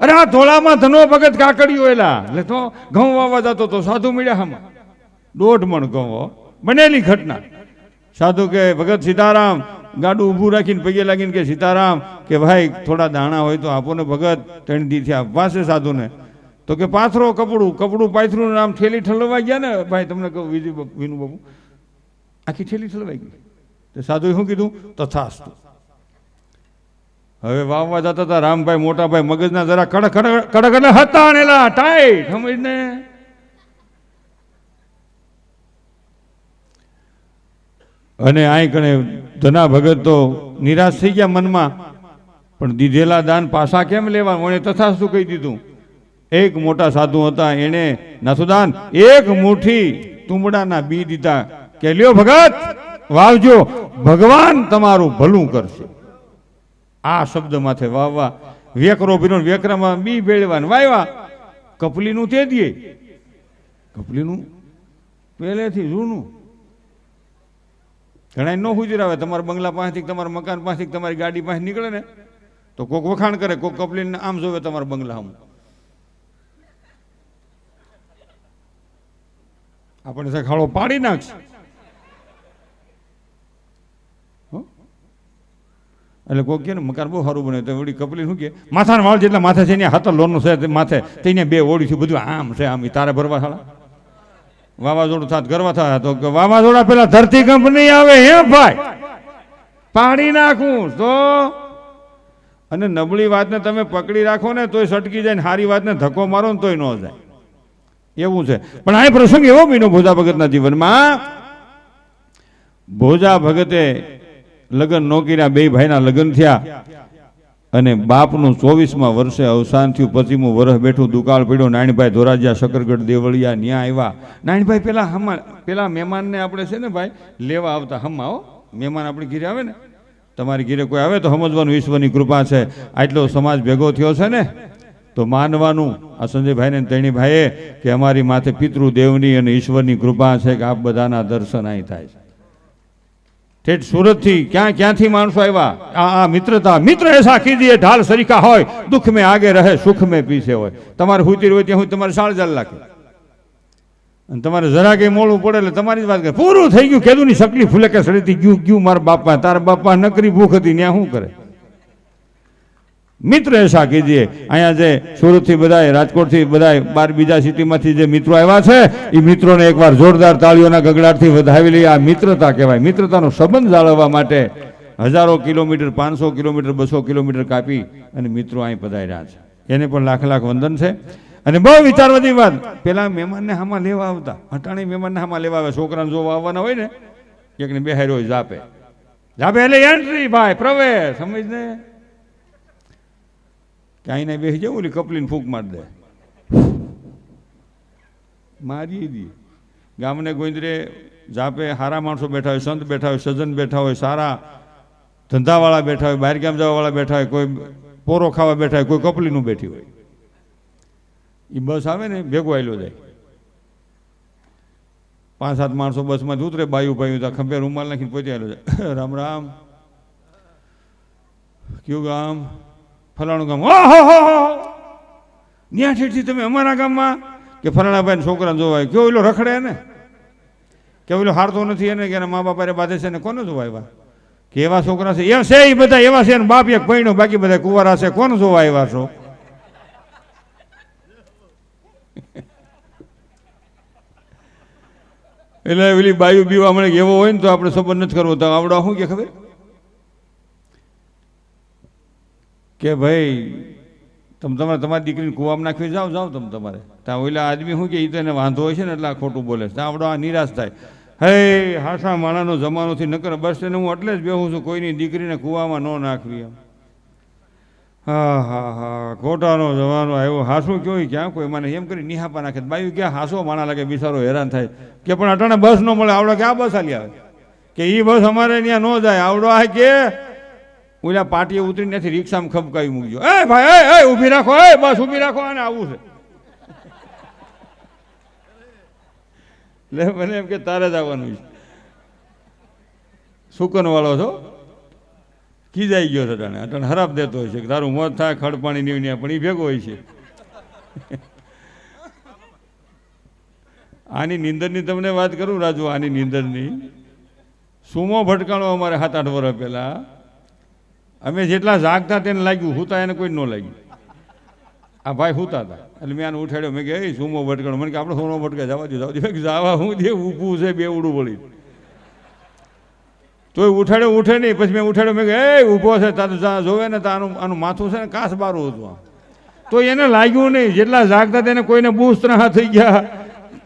અરે આ ધોળામાં ધનો ભગત કાકડીઓ એલા, એટલે તો ઘઉં વાવવા જતો તો સાધુ મળ્યા હમ 1.5 મણ ઘઉં, બનેલી ઘટના. સાધુ કે ભગત સીતારામ, ગાડું ઊભું રાખીને પગે લાગીને કે સીતારામ કે ભાઈ થોડા દાણા હોય તો આપો ને ભગત. 3 દી થયા વાસે સાધુને. તો કે પાથરો કપડું પાથરું આમ થેલી ઠલવાઈ ગયા ને ભાઈ, તમને કહું વિનુ બાબુ, આખી થેલી ઠલવાઈ ગઈ. તો સાધુએ શું કીધું? તથાસ્તુ. હવે વાવવા જતા હતા રામભાઈ મોટાભાઈ, મગજના જરા કડક હતા નેલા ટાઈટ સમજને. અને આઈ કણે ધના ભગત તો નિરાશ થઈ ગયા મનમાં, પણ દીધેલા દાન પાછા કેમ લેવા? મને તથાસ્તુ કહી દીધું. એક મોટા સાધુ હતા, એને નાથુદાન 1 મુઠ્ઠી તુંબડાના બી દીધા કે લ્યો ભગત વાવજો, ભગવાન તમારું ભલું કરશે. આ શબ્દ માથે વાવવા, વેકરો ભીનો વેકરામાં બી ભેળવા વાવ્યા. કપલીનું તે દે, કપલીનું પહેલેથી જૂનું. ઘણા ન હુજરાવે, તમારા બંગલા પાસેથી, તમારા મકાન પાસેથી, તમારી ગાડી પાસે નીકળે ને તો કોઈક વખાણ કરે, કોઈક કપલીને આમ જોવે તમારા બંગલા આમ. આપણે સાહેબ ખાડો પાડી નાખશે. એટલે કોઈ કે મકાન બહુ સારું બને તો વળી કપલી શું કે માથાના વાળ જેટલા માથે છે ને હાથ લોનનું છે માથે તેને 2 ઓળી છે, બધું આમ છે, આમ તારે ભરવા સાળા. વાવાઝોડું થાત ગરવા થાય તો વાવાઝોડા પેલા ધરતીકંપ નહીં આવે હે ભાઈ, પાડી નાખું તો. અને નબળી વાતને તમે પકડી રાખો ને તોય સટકી જાય, ને સારી વાતને ધક્કો મારો ને તોય ન જાય, એવું છે. પણ આ પ્રસંગ એવો બન્યો ભોજા ભગતના જીવનમાં. ભોજા ભગતે લગ્ન ન કર્યા, 2 ભાઈના લગ્ન થયા અને બાપનું 24મા વર્ષે અવસાન થયું. 25મું વર્ષ બેઠું, દુકાળ પડ્યો. નાનભાઈ ધોરાજીયા, શકરગઢ, દેવળિયા ન્યા આવ્યા. નાનભાઈ પેલા મહેમાનને આપણે છે ને ભાઈ લેવા આવતા. હમા હો, મહેમાન આપણી ઘીરે આવે ને, તમારી ઘીરે કોઈ આવે તો સમજવાનું ઈશ્વરની કૃપા છે. આટલો સમાજ ભેગો થયો છે ને તો માનવાનું આ સંજયભાઈને તણીભાઈએ કે અમારી માથે પિતૃદેવની અને ઈશ્વરની કૃપા છે કે આપ બધાના દર્શન અહીં થાય છે. ઠેઠ સુરતથી ક્યાંથી માણસો આવ્યા. આ મિત્રતા, મિત્ર એસા કીજીએ ઢાલ સરીખા હોય, દુઃખ મેં આગે રહે, સુખ મેં પીછે હોય. તમારે હુતી હોય ત્યાં હું તમારે 4 લાખ અને તમારે જરા કંઈ મોડું પડે એટલે તમારી જ વાત કરે, પૂરું થઈ ગયું. કેદું ની શકલી ફૂલે કે સડીથી ગયું મારા બાપા. તારા બાપા નકરી ભૂખ હતી ત્યાં શું કરે? મિત્ર એસા કીજીએ. અહીંયા જે સુરતથી બધાય, રાજકોટથી બધાય, 12 બીજા સિટીમાંથી જે મિત્રો આવ્યા છે એ મિત્રોને એકવાર જોરદાર તાળીઓના ગગડાટથી વધાવી લઈએ. આ મિત્રતા કહેવાય. મિત્રતાનો સંબંધ જાળવવા માટે હજારો કિલોમીટર, 500 કિલોમીટર, 200 કિલોમીટર કાપી અને મિત્રો અહીં પધાર્યા છે. એને પણ લાખ વંદન છે. અને બહુ વિચારવાની વાત, પેલા મહેમાનને હામાં લેવા આવતા, અટાણે મહેમાનને હામાં લેવા આવે. છોકરાને જોવા આવવાના હોય ને, એકને બેહાર્યો હોય જાપે, એટલે એન્ટ્રી ભાઈ, પ્રવેશ, સમજ ને. કે અહીંને બેસી જવું ઓલી કપલીને ફૂંક મારી દે, મારી દી. ગામને ગોંદરે જાપે સારા માણસો બેઠા હોય, સંત બેઠા હોય, સજ્જન બેઠા હોય, સારા ધંધાવાળા બેઠા હોય, બહાર ગામ જવાવાળા બેઠા હોય, કોઈ પોરો ખાવા બેઠા હોય, કોઈ કપલીનું બેઠી હોય. એ બસ આવે ને ભેગો આવેલો જાય. 5-7 માણસો બસમાં ઉતરે, બાયું ભાઈ ખંભે રૂમાલ નાખીને પહોંચી આવેલો જાય. રામ રામ, કયું ગામ? ફલાણું ગામ. ન્યા ઠેઠથી તમે અમારા ગામમાં? કે ફલાણા ભાઈ છોકરાને જોવાય. કયો ઓલો રખડે ને, કે ઓલો હારતો નથી એને, કે એના મા બાપ બાંધે છે ને, કોને જોવા? કે એવા છોકરા છે એ છે, એ બધા એવા છે, બાપ એક પૈણો, બાકી બધા કુંવારા છે, કોને જોવા આવ્યા છો? એટલે ઓલી બાયુ બીવા મળે એવો હોય ને તો આપણે સંબંધ નથી કરવો. તો આવડા શું કે ખબર કે ભાઈ તમે તમારી દીકરીને કુવામાં નાખી જાઓ તમે તમારે. ત્યાં ઓલા આદમી શું કે એ તો એને વાંધો હોય છે ને એટલે આ ખોટું બોલે છે. ત્યાં આવડો આ નિરાશ થાય. હે હાસા માણાનો જમાનોથી નકર બસ એને હું એટલે જ બેહું છું, કોઈની દીકરીને કુવામાં ન નાખવી એમ. હા હા હા, ખોટાનો જવાનો આવ્યો. હાસું કયો ક્યાં કોઈ મને એમ કરી નિહાપા નાખે. બાયું ક્યાં હાસો માણા લાગે, બિચારો હેરાન થાય. કે પણ અટાણે બસ ન મળે, આવડો ક્યાં બસ આલી આવે? કે એ બસ અમારે ત્યાં ન જાય. આવડો આ કે ઓલા પાટીએ ઉતરીને ત્યાંથી રિક્ષામાં ખબકાવી મૂકજો. એ ભાઈ એ ઊભી રાખો, એ બસ ઊભી રાખો, અને આવું છે. એટલે મને એમ કે તારે જ આવવાનું છે. સુકન વાળો છો, ખીજાઈ ગયો છે અટાણે. અટાણે હરાબ દેતો હોય છે કે તારું મોત થાય ખડ પાણી નીવન્યા, પણ એ ભેગો હોય છે. આની નીંદરની તમને વાત કરું રાજુ, આની નીંદરની સુમો ભટકાણો અમારે 7-8 વર્ષ પહેલા. અમે જેટલા જાગતા તેને લાગ્યું, હુતા એને કોઈ ન લાગ્યું. આ ભાઈ હુતા હતા એટલે મેં આને ઉઠાડ્યો. મેં કે સુમો ભટકાણો. મને કે આપણે સોનો ભટકાય, જવા દો જવા હું જે ઊભું છે બેવડું વળી. તોય ઉઠાડ્યો, ઉઠે નહીં. પછી મેં ઉઠાડ્યો. મેં કે ઊભો છે તારું જોવે ને તો આનું માથું છે ને કાસ બારું હતું. તો એને લાગ્યું નહીં. જેટલા જાગતા તેને કોઈને બૂસ્તરા થઈ ગયા,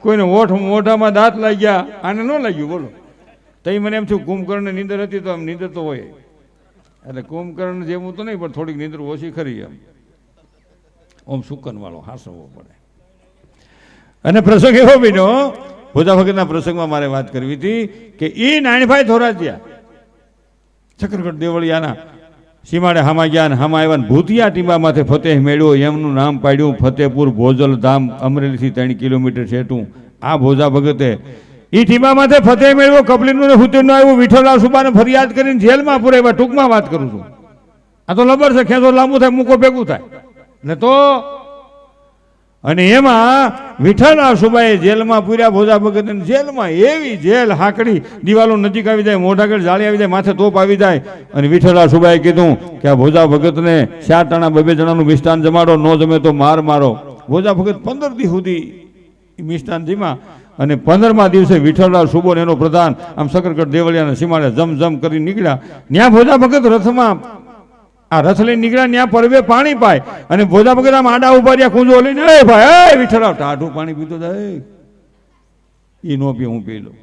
કોઈને મોઢામાં દાંત લાગ્યા, આને ન લાગ્યું. બોલો. તો મને એમ થયું કુંભકર્ણની નીંદર હતી, તો આમ નીંદર તો હોય. એટલે કુંભકર્ણ જેવું તો નહીં, પણ થોડીક નીંદર ઓછી ખરી. એમ ઓમ સુકન વાળો હાસવો પડે. અને પ્રસંગ એવો બન્યો, ભોજા ભગતના પ્રસંગમાં મારે વાત કરવી હતી કે એ નાનભાઈ ધોરાજીયા ચક્રગઢ દેવળિયાના સીમાડે હામા ગયા, હામા આવ્યા. ભૂતિયા ટીંબામાંથી ફતેહ મેળ્યો, એમનું નામ પાડ્યું ફતેહપુર ભોજલ ધામ, અમરેલીથી 3 કિલોમીટર છેટું. આ ભોજા ભગતે એ ટીંબામાંથી ફતેહ મેળવ્યો. કપલીનું ને હુતેરનું આવ્યું. વિઠ્ઠલરાવ સુબાને ફરિયાદ કરીને જેલમાં પૂરેવા. ટૂંકમાં વાત કરું છું, આ તો લબર છે, ખેંચો લાંબુ થાય, મૂકો ભેગું થાય ને તો. અને એમાં વિઠ્ઠલરાવ સુબાએ જેલમાં પૂર્યા ભોજા ભગત. જેલમાં એવી જેલ હાકડી, દિવાલો નજીક આવી જાય, મોઢાગળ જાળી આવી જાય, માથે તોપ આવી જાય. અને વિઠ્ઠલરાવ સુબાએ કીધું કે આ ભોજા ભગતને 4 ટાણા 2 જણાનું મિષ્ટાન જમાડો, ન જમે તો માર મારો. ભોજા ભગત 15 દી સુધી મિષ્ટાન જીમા. અને 15મા દિવસે વિઠ્ઠલરાવ સુબો એનો પ્રધાન આમ શકરગઢ દેવળિયાના સીમાડે જમ કરી નીકળ્યા. ત્યાં ભોજા ભગત રથમાં આ રથ લઈને નીકળ્યા. ત્યાં પરવે પાણી પાય અને ભોજા ભગત આમ આડા ઉભા રહ્યા, કુંજો લઈને. એ ભાઈ વિઠ્ઠલરાવ ટાઢું પાણી પીતો જાય, એ નો પી, હું પી લઉં.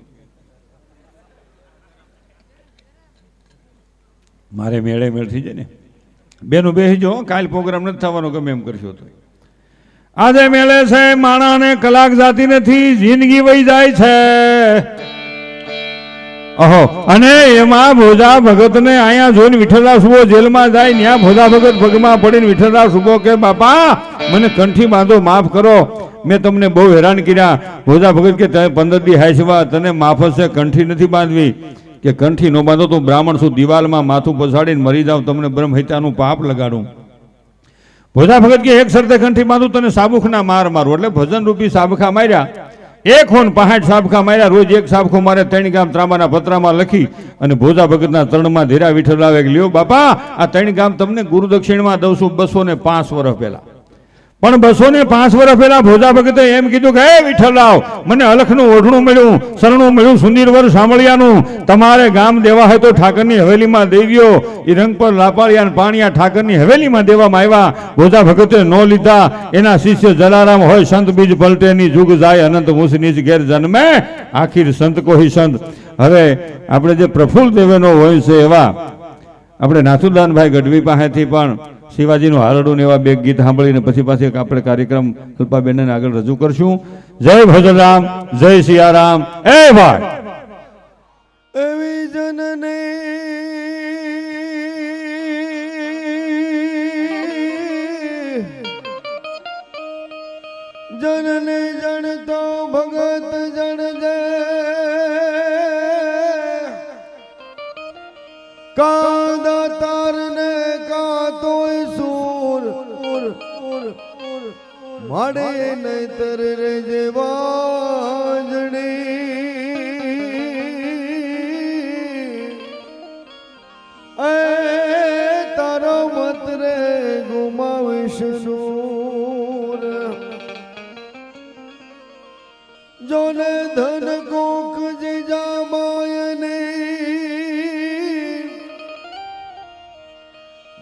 મારે મેળે મેળ થઈ જાય ને. બેનું બેસીજો, કાલ પ્રોગ્રામ નથી થવાનો, ગમે એમ કરશો તો. આજે મેળે છે માણાને કલાક જાતી નથી, જિંદગી વહી જાય છે. ઓહો. અને એમાં ભોજા ભગતને અહીંયા જોઈને વિઠ્ઠલરાવ સુબો જેલમાં જાય. ત્યાં ભોજા ભગત પગમાં પડીને વિઠ્ઠલરાવ સુબો કે બાપા મને કંઠી બાંધો, માફ કરો, મેં તમને બહુ હેરાન કર્યા. ભોજા ભગત કે તમે 15 દી હાઈસવા, તને માફ છે, કંઠી નથી બાંધવી. કે કંઠી નો બાંધો તો બ્રાહ્મણ શું દિવાલમાં માથું પછાડીને મરી જાવ, તમને બ્રહ્મ હત્યાનું પાપ લગાડું. ભોજા ભગત કે એક શરતે કંઠી બાંધું, તને સાબુખના માર મારું. એટલે ભજન રૂપી સાબખા માર્યા. 1 સાબખા માર્યા. રોજ 1 સાબખો મારે 3 ગામ ત્રાંબાના પત્રામાં લખી અને ભોજા ભગતના તરણમાં ધીરા વિઠ્ઠલરાવે લ્યો બાપા આ 3 ગામ તમને ગુરુ દક્ષિણમાં દઉં છું 205 વર્ષ પહેલા. પણ 205 વર્ષ પહેલા ભોજા ભગતે એમ કીધું કે હે વિઠ્ઠલરાવ, મને અલખનું ઓઢણું મળ્યું, શરણું મળ્યું, સુંદરવર સાંભળિયાનું. તમારે ગામ દેવા હોય તો ઠાકરની હવેલીમાં દઈ દો. એ રંગ પર લાપાળિયા પાણીયા ઠાકરની હવેલીમાં દેવામાં આવ્યા. ભોજા ભગતે ન લીધા. એના શિષ્ય જલારામ હોય સંત બીજ પલટેની જુગ જાય અનંત મુસનીજ ઘેર જન્મે આખીર સંત કોઈ સંત. હવે આપણે જે પ્રફુલ્લ દેવેનો હોય છે એવા આપણે નાથુદાનભાઈ ગઢવી પાસેથી પણ શિવાજીનું હારડું ને એવા બે ગીત સાંભળીને પછી પાછી આપણે કાર્યક્રમ કલ્પાબેનને આગળ રજૂ કરશું. જય ભજનરામ, જય સિયારામ. એ ભાઈ એવી જનને જનને જણતો ભગત જણજે કાદા તારને કાતોય સૂર માડે નહીતર રે જેવાજણી એ તારો મત રે ગુમાવીશ નૂર જોને ધન કોક જીજા માયને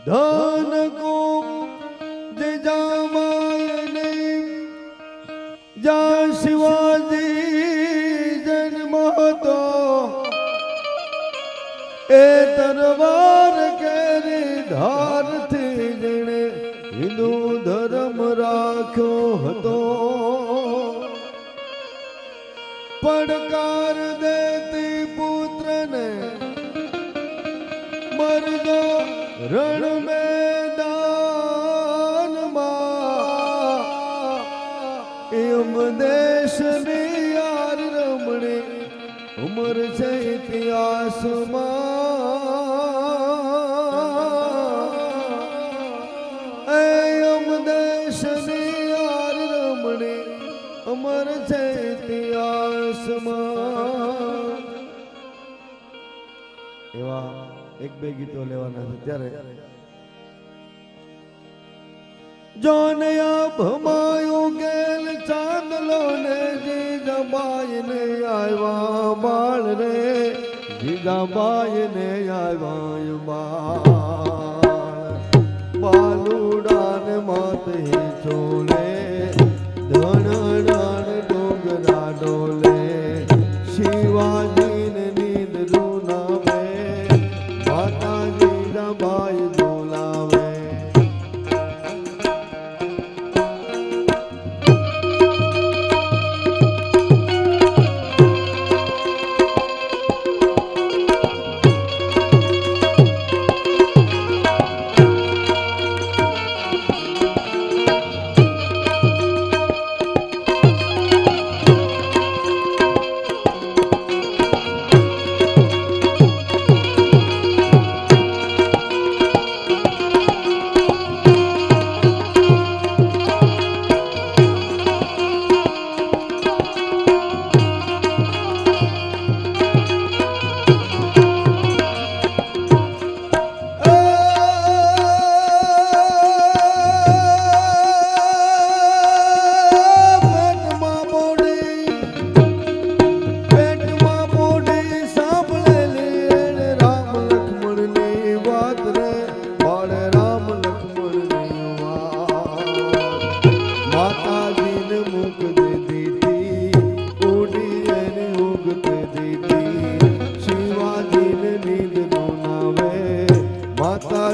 ધન કોક જીજા માયને જા શિવાજી જન્મ હતો એ તરવાર કેરી ધારથી જેણે હિન્દુ ધર્મ રાખ્યો હતો પડકાર દેતી પુત્રને મરજો રણ મેદાનમાં એમ દેશની યાર રમણી ઉમર છે ઇતિહાસમાં એમ દેશની યાર રમણી અમર છે ઇતિહાસમાં. એવા એક બે ગીતો લેવાના છે ત્યારે જોને આ ભમાયું ગેલ ચાંદલો ને જીજાબાઈ ને આવ્યા બાળ રે જીજાબાઈ ને આવ્યા બાળ બાલુડા ને માત ચોલે ધણ ડોગરા ડોલે શિવાજી ને નીંદ રૂનાવે માતાજી રબાઈ બોલાવે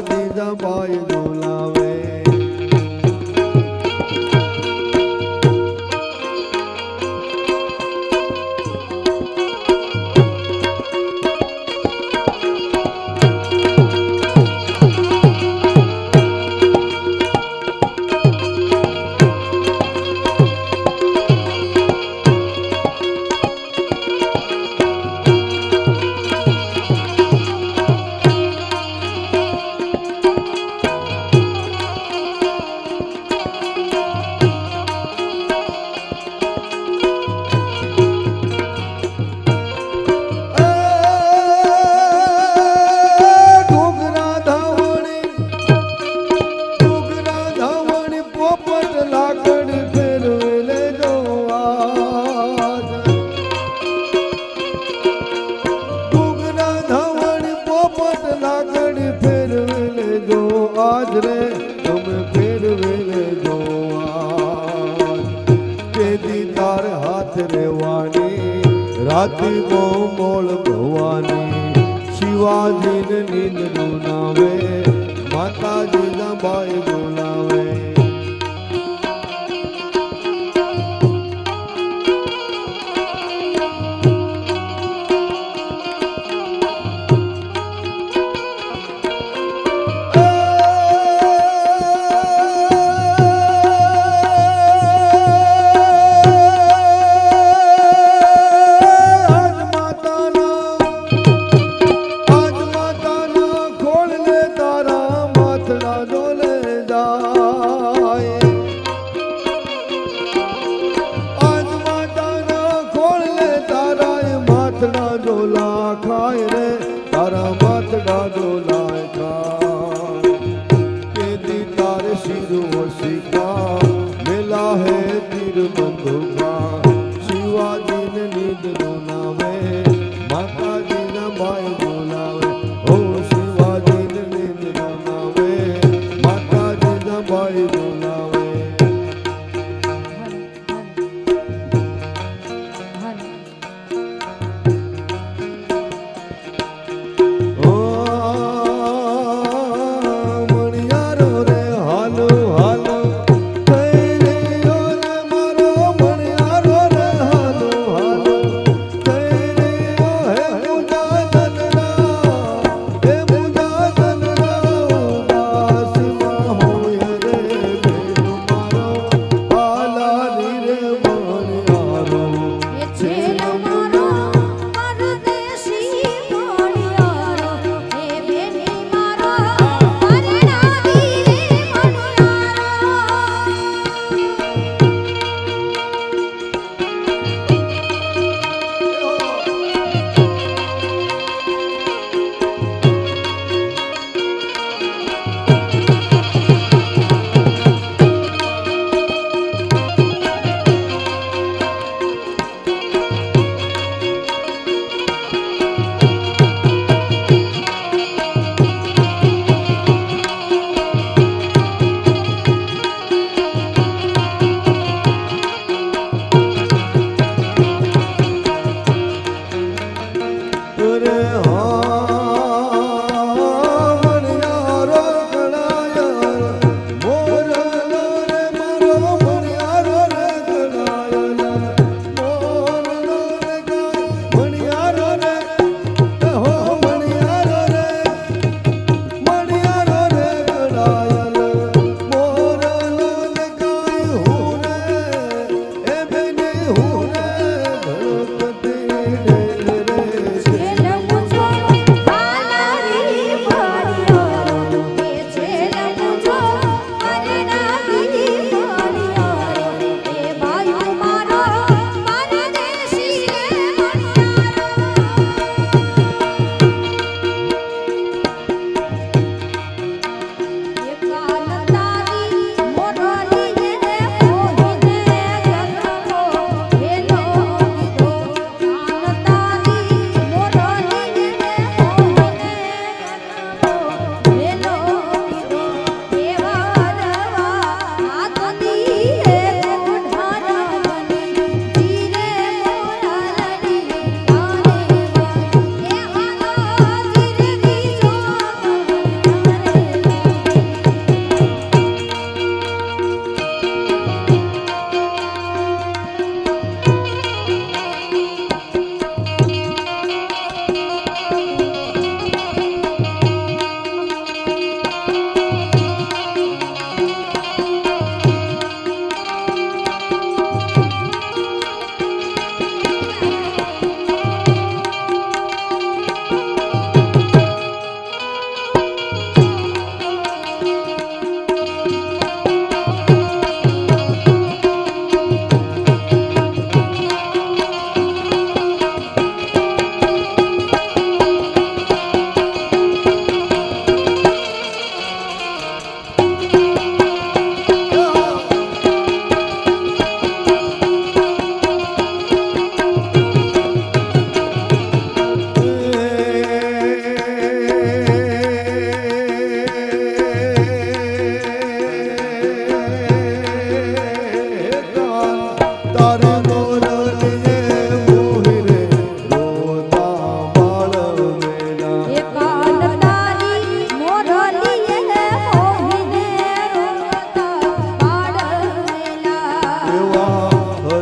જીજાબાઈ બોલાવે રાતી મોળ ભવાની શિવાજી ને નીંદ નાવે માતાજી ના બાઈ બોલાવે ખાય રે તારા માથડા ડોલાય ખાય કેદી તારે શિરો શિકા મેલા હે તીર બંદૂકા શિવાજીને નીંદ ડોલાવે માતાજીના બાઈ બોલાવે ઓ શિવાજીને નીંદ ડોલાવે માતાજીના બાઈ બોલાવે મણિયારો રે હાલો હાલો થઈ રહ્યો રે મારો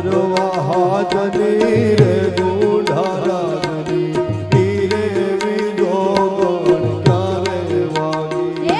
ભરવા હાજની રે દુઢારાની તીરે વિજો ક્યારે વાગી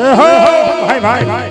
એ હો ભાઈ ભાઈ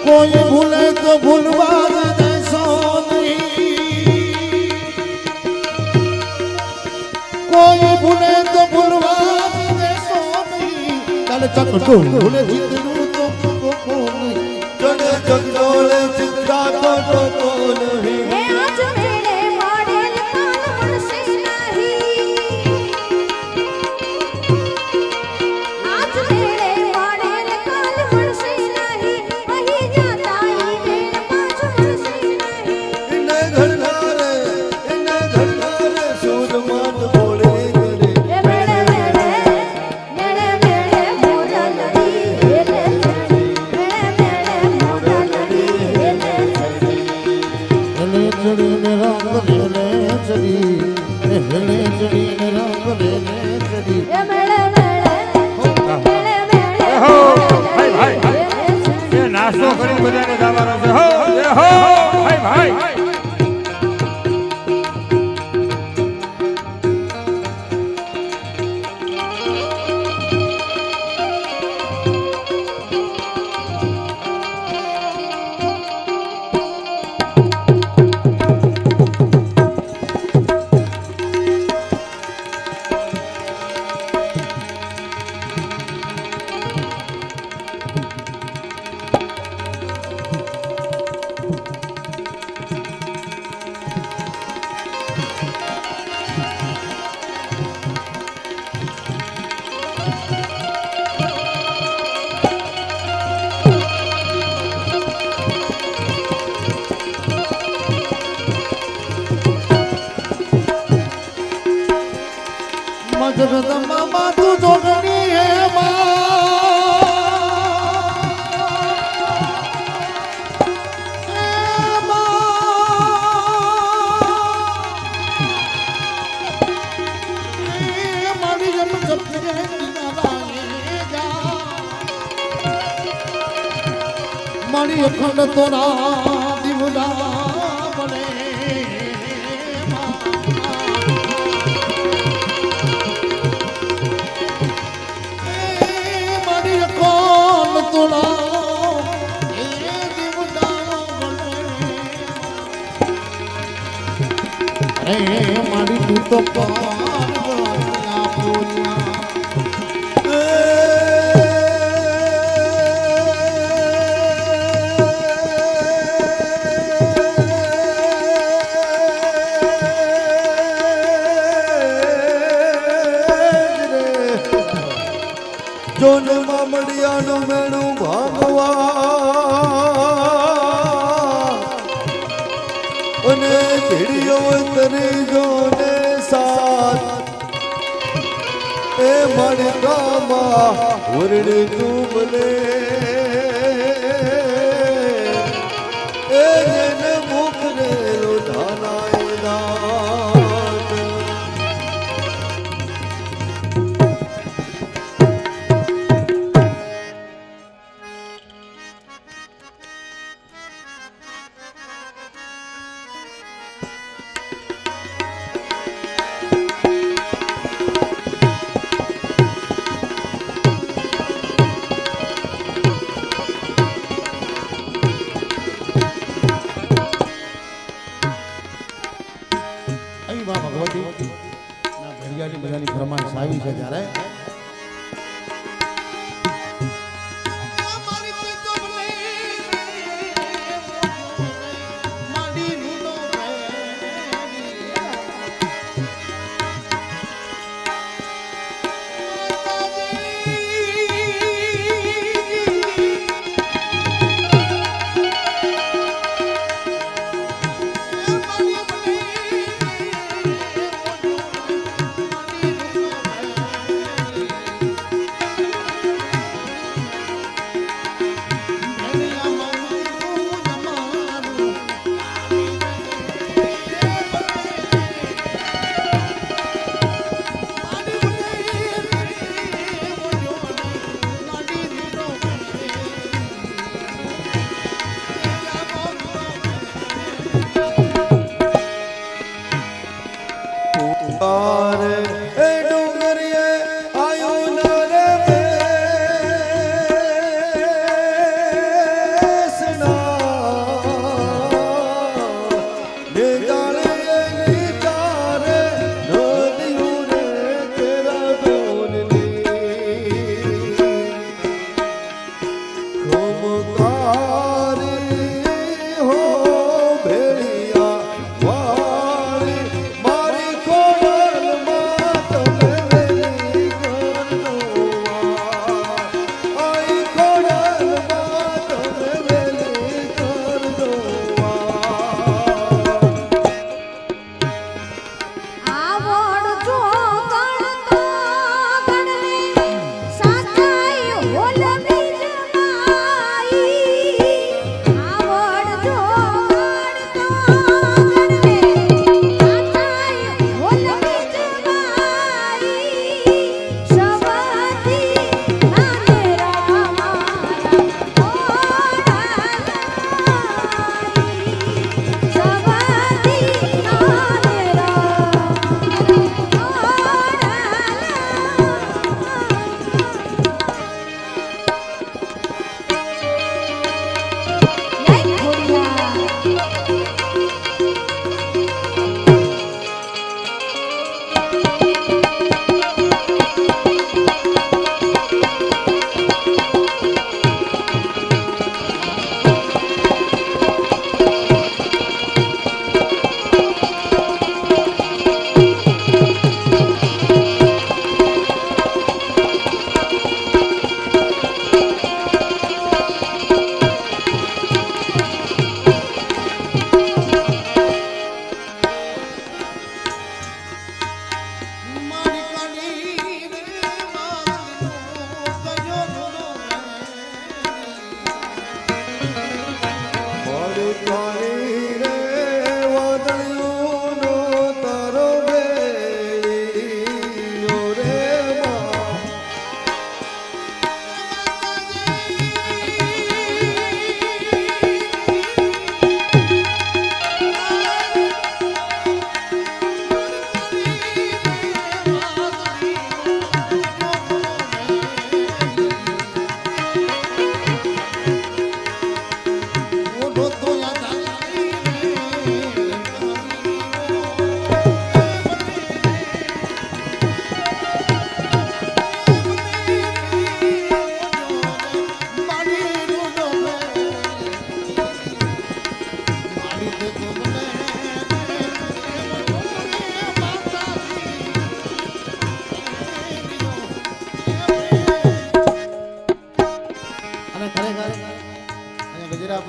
કોઈ ભૂલે તો ભૂલવા દેશો નહીં, કોઈ ભૂલે તો ભૂલવા દેશો નહીં, ચાલે ચકડો ભૂલે જીતનું તો કોઈ નહીં, ચડે ચકડોળે ચિત્રા તો નહીં. હે આજ મેળે મોડેલ કાલ મળશે નહીં, આજ મેળે મોડેલ કાલ મળશે નહીં, અહીં જાતા ઈ વેળ પાછો મળશે નહીં. ઇને ઘરનારે સુરમાન બોલે કરે. હે મેળે મેળે મેળે મેળે મોરા લડી હેલે ચડી, મેળે મેળે મોરા લડી હેલે ચડી. હેલે ચડીને રામ હેલે ચડી, હેલે ચડીને રામ હેલે ચડી. હે મેળે મેળે મેળે મેળે હો ભાઈ ભાઈ એ નાસ્તો કરી બધાને દાવાનો છે હો એ હો ભાઈ ભાઈ મારી અખંડ તોરા દીવડા બને મારી અખંડ તોરા દીવડા બને અરે મારી તું તો જોન મામડિયાનું મેળું ભાગવા અને ભીડિયો તરી જોને સાથ એ મારી ગામાં ઉરડી તું મને એ જેને મુખરે લોઢાનાય દાત ભગવતી ના ઘડિયાની બધાની ફરમાઈશ આવી છે ત્યારે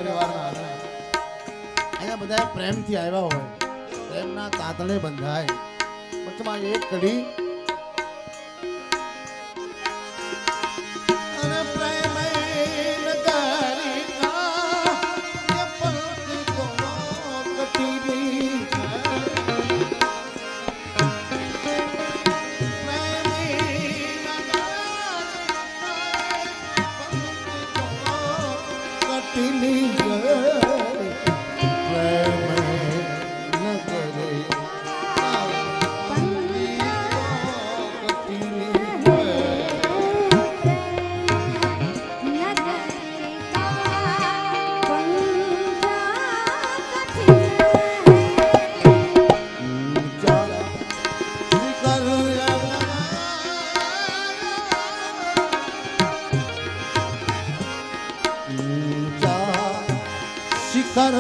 પરિવારના હતા. અહીંયા બધા પ્રેમથી આવ્યા હોય, પ્રેમના તાતણે બંધાય. વચમાં એક કડી અને પ્રેમે નગારીના એ પલકી કોનો કટીલી છે. શિખર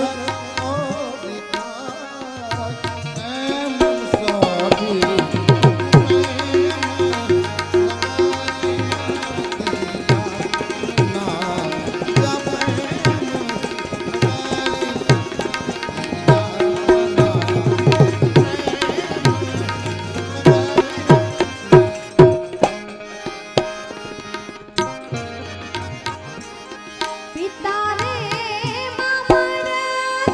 પિતા રે મામા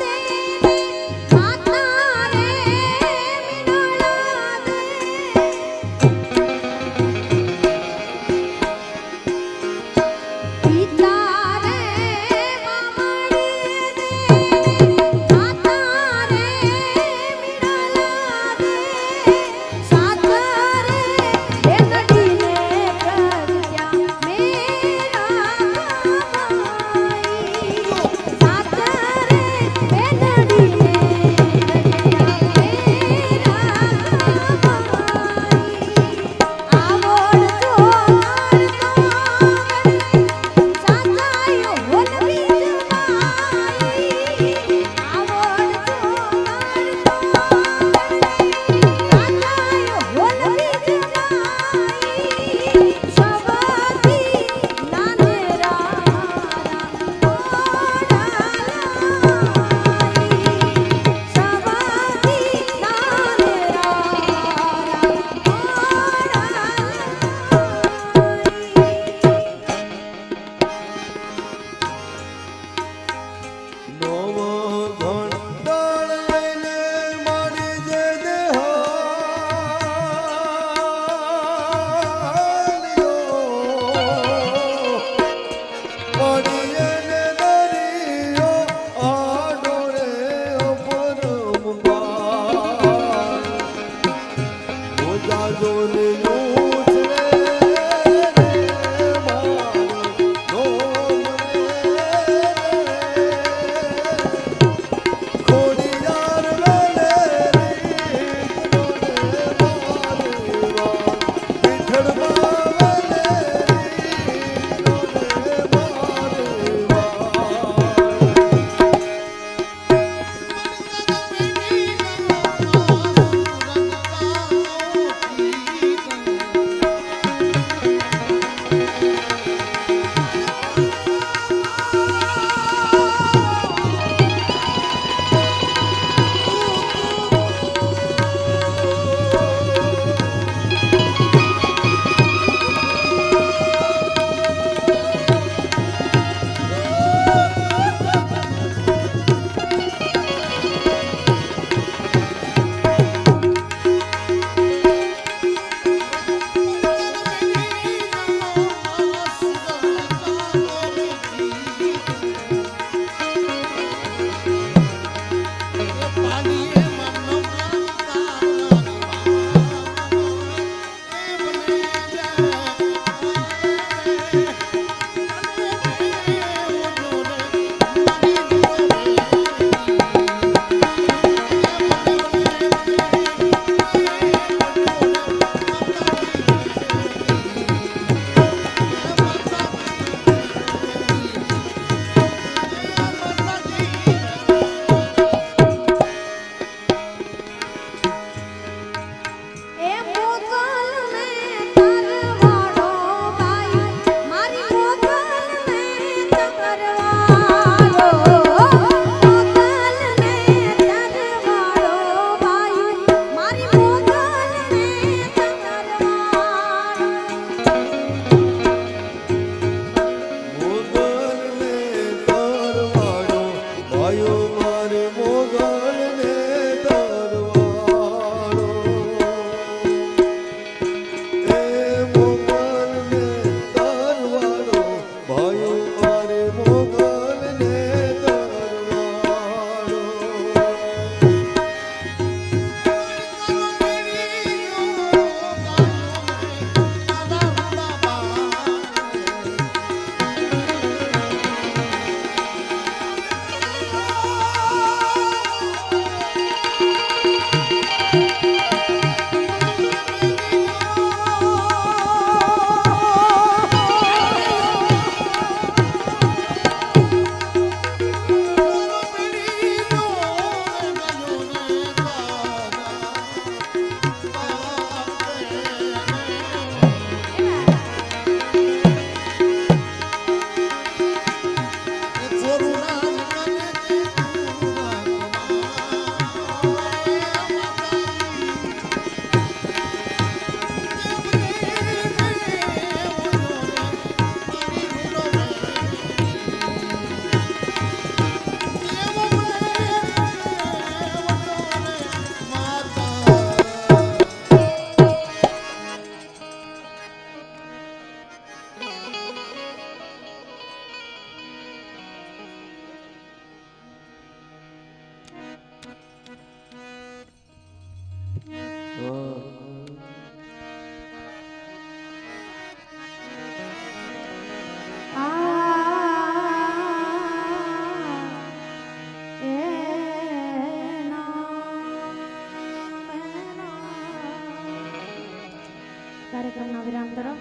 ધરો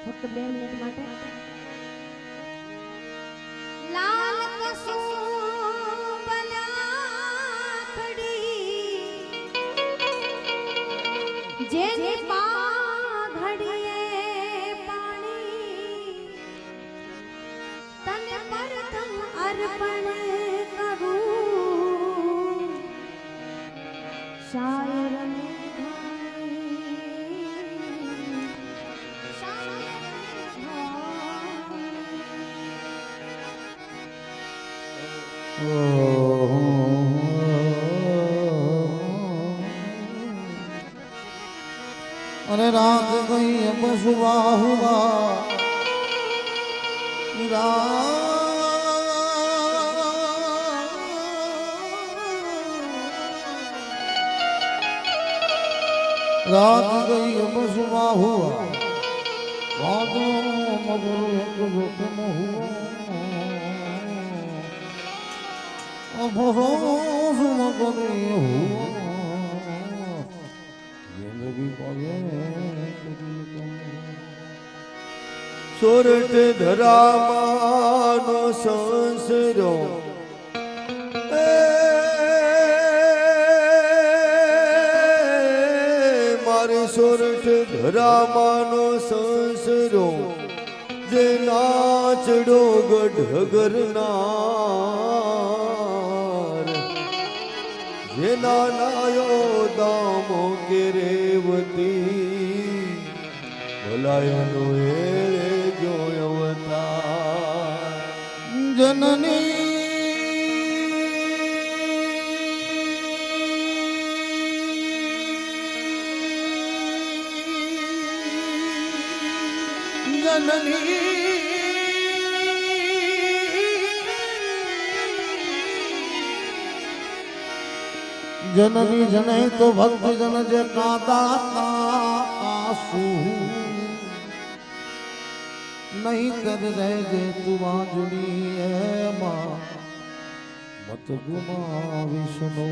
ફક્ત 2 મિનિટ માટે લાલ કસુંબલા ખડી જેની પાઘડીએ પાણી તને પ્રથમ અર્પણ કરું શાયર ને अरे रात गई अब सुबह हुआ रात गई अब सुबह हुआ बादलों मगर एक जोखिम हुआ अब रोज मगर ये हुआ जिंदगी को ये સોરઠ ધરામાનો સંસરો મારે સોરઠ ધરામાનો સંસરો જે નાચડો ગઢગરનાર જેના નાયો દામો કે રેવતી ભલાયનો એ जननी जननी जननी जने तो भक्त जन जे कादा आंसू नहीं कर रहे जे तू जुड़ी है माँ मत गुमा विष्णु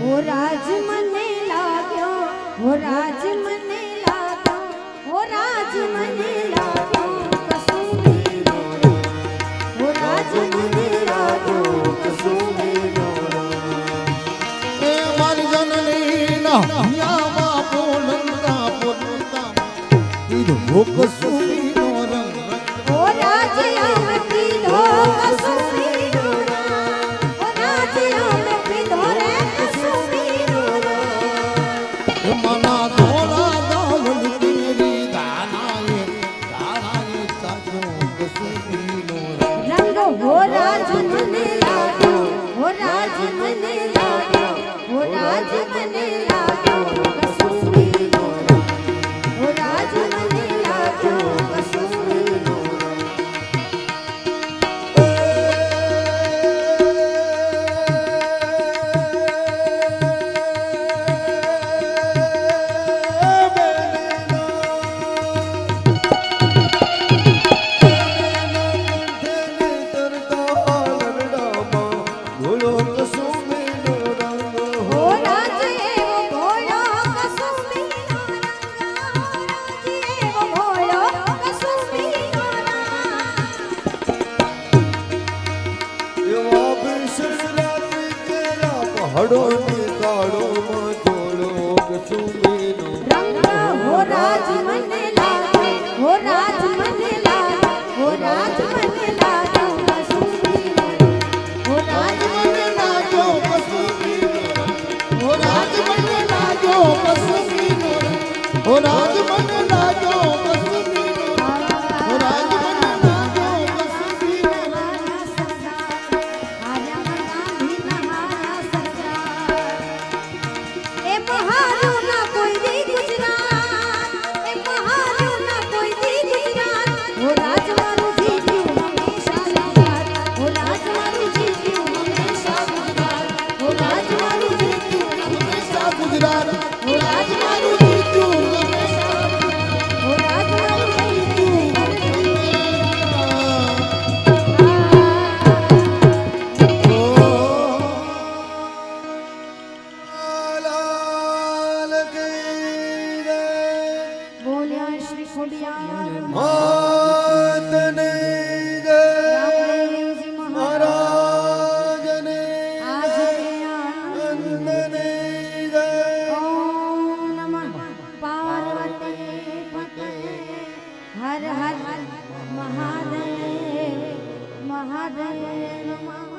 वो राज मने लाग्यो वो राज मने लाग्यो वो राज मने लाग्यो कसुमी वो राज मने लाग्यो कसुमी ए मारी जननी ना या बापो नंदा पुरता इधो वो कसुमी वो राज आमती दो कसुमी वो राज आमती दो रे कसुमी मना धोला दावल तेरी दानाए ताजो कसुमी रंग वो राज मने लाग्यो वो राज मने लाग्यो वो राज मने लाग्यो कसुमी वो राज मने लाग्यो कसुमी હડો ની કાળો માં થોડો કસુમીનો रंग हो राज मने लागो हो राज मने लागो हो राज मने लागो कसुमी हो राज मने लागो कसुमी ओ राज मन लाजो कसुमी ओ राज मन लाजो कसुमी ओ राज मन लाजो कसुमी हमारा संसार आर्या गांधी हमारा संसार ए महारो ना कोई दी गुजरात ए महारो મહાદેવ નમઃ